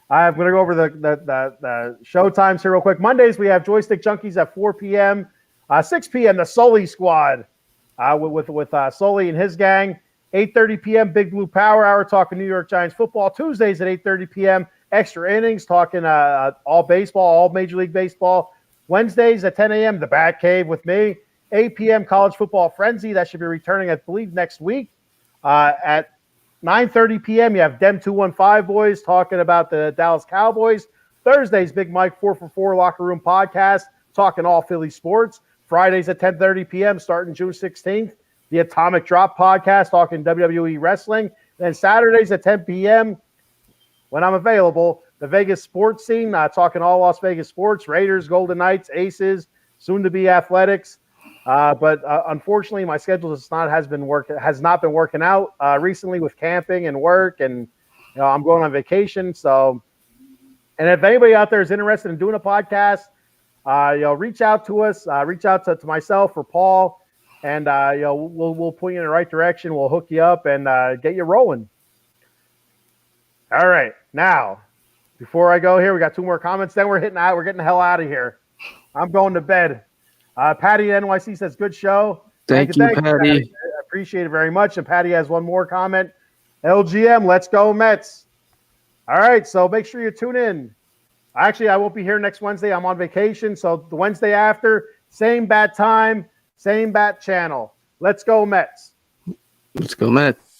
I'm going to go over the show times here real quick. Mondays, we have Joystick Junkies at 4 p.m. 6 p.m., the Sully Squad. with Sully and his gang. 8:30 p.m. Big Blue Power Hour talking New York Giants football. Tuesdays at 8:30 p.m. Extra innings talking all baseball, all Major League Baseball. Wednesdays at 10 a.m. The Bat Cave with me. 8 p.m. College Football Frenzy. That should be returning, I believe, next week. At 9:30 p.m. you have Dem 215 boys talking about the Dallas Cowboys. Thursdays, Big Mike 4for4 Locker Room Podcast talking all Philly sports. Fridays at 10:30 p.m. starting June 16th. The Atomic Drop Podcast talking WWE Wrestling. Then Saturdays at 10 p.m. when I'm available, the Vegas sports scene, talking all Las Vegas sports, Raiders, Golden Knights, Aces, soon to be Athletics. But unfortunately, my schedule has not been working out recently with camping and work, and I'm going on vacation. So, and if anybody out there is interested in doing a podcast, reach out to us. Reach out to myself or Paul, and we'll point you in the right direction. We'll hook you up and get you rolling. All right, now before I go here, we got 2 more comments. Then we're getting the hell out of here. I'm going to bed. Patty NYC says, good show. Thank you, Patty. I appreciate it very much. And Patty has one more comment. LGM, let's go Mets. All right, so make sure you tune in. Actually, I won't be here next Wednesday. I'm on vacation. So the Wednesday after, same bat time, same bat channel. Let's go Mets. Let's go Mets.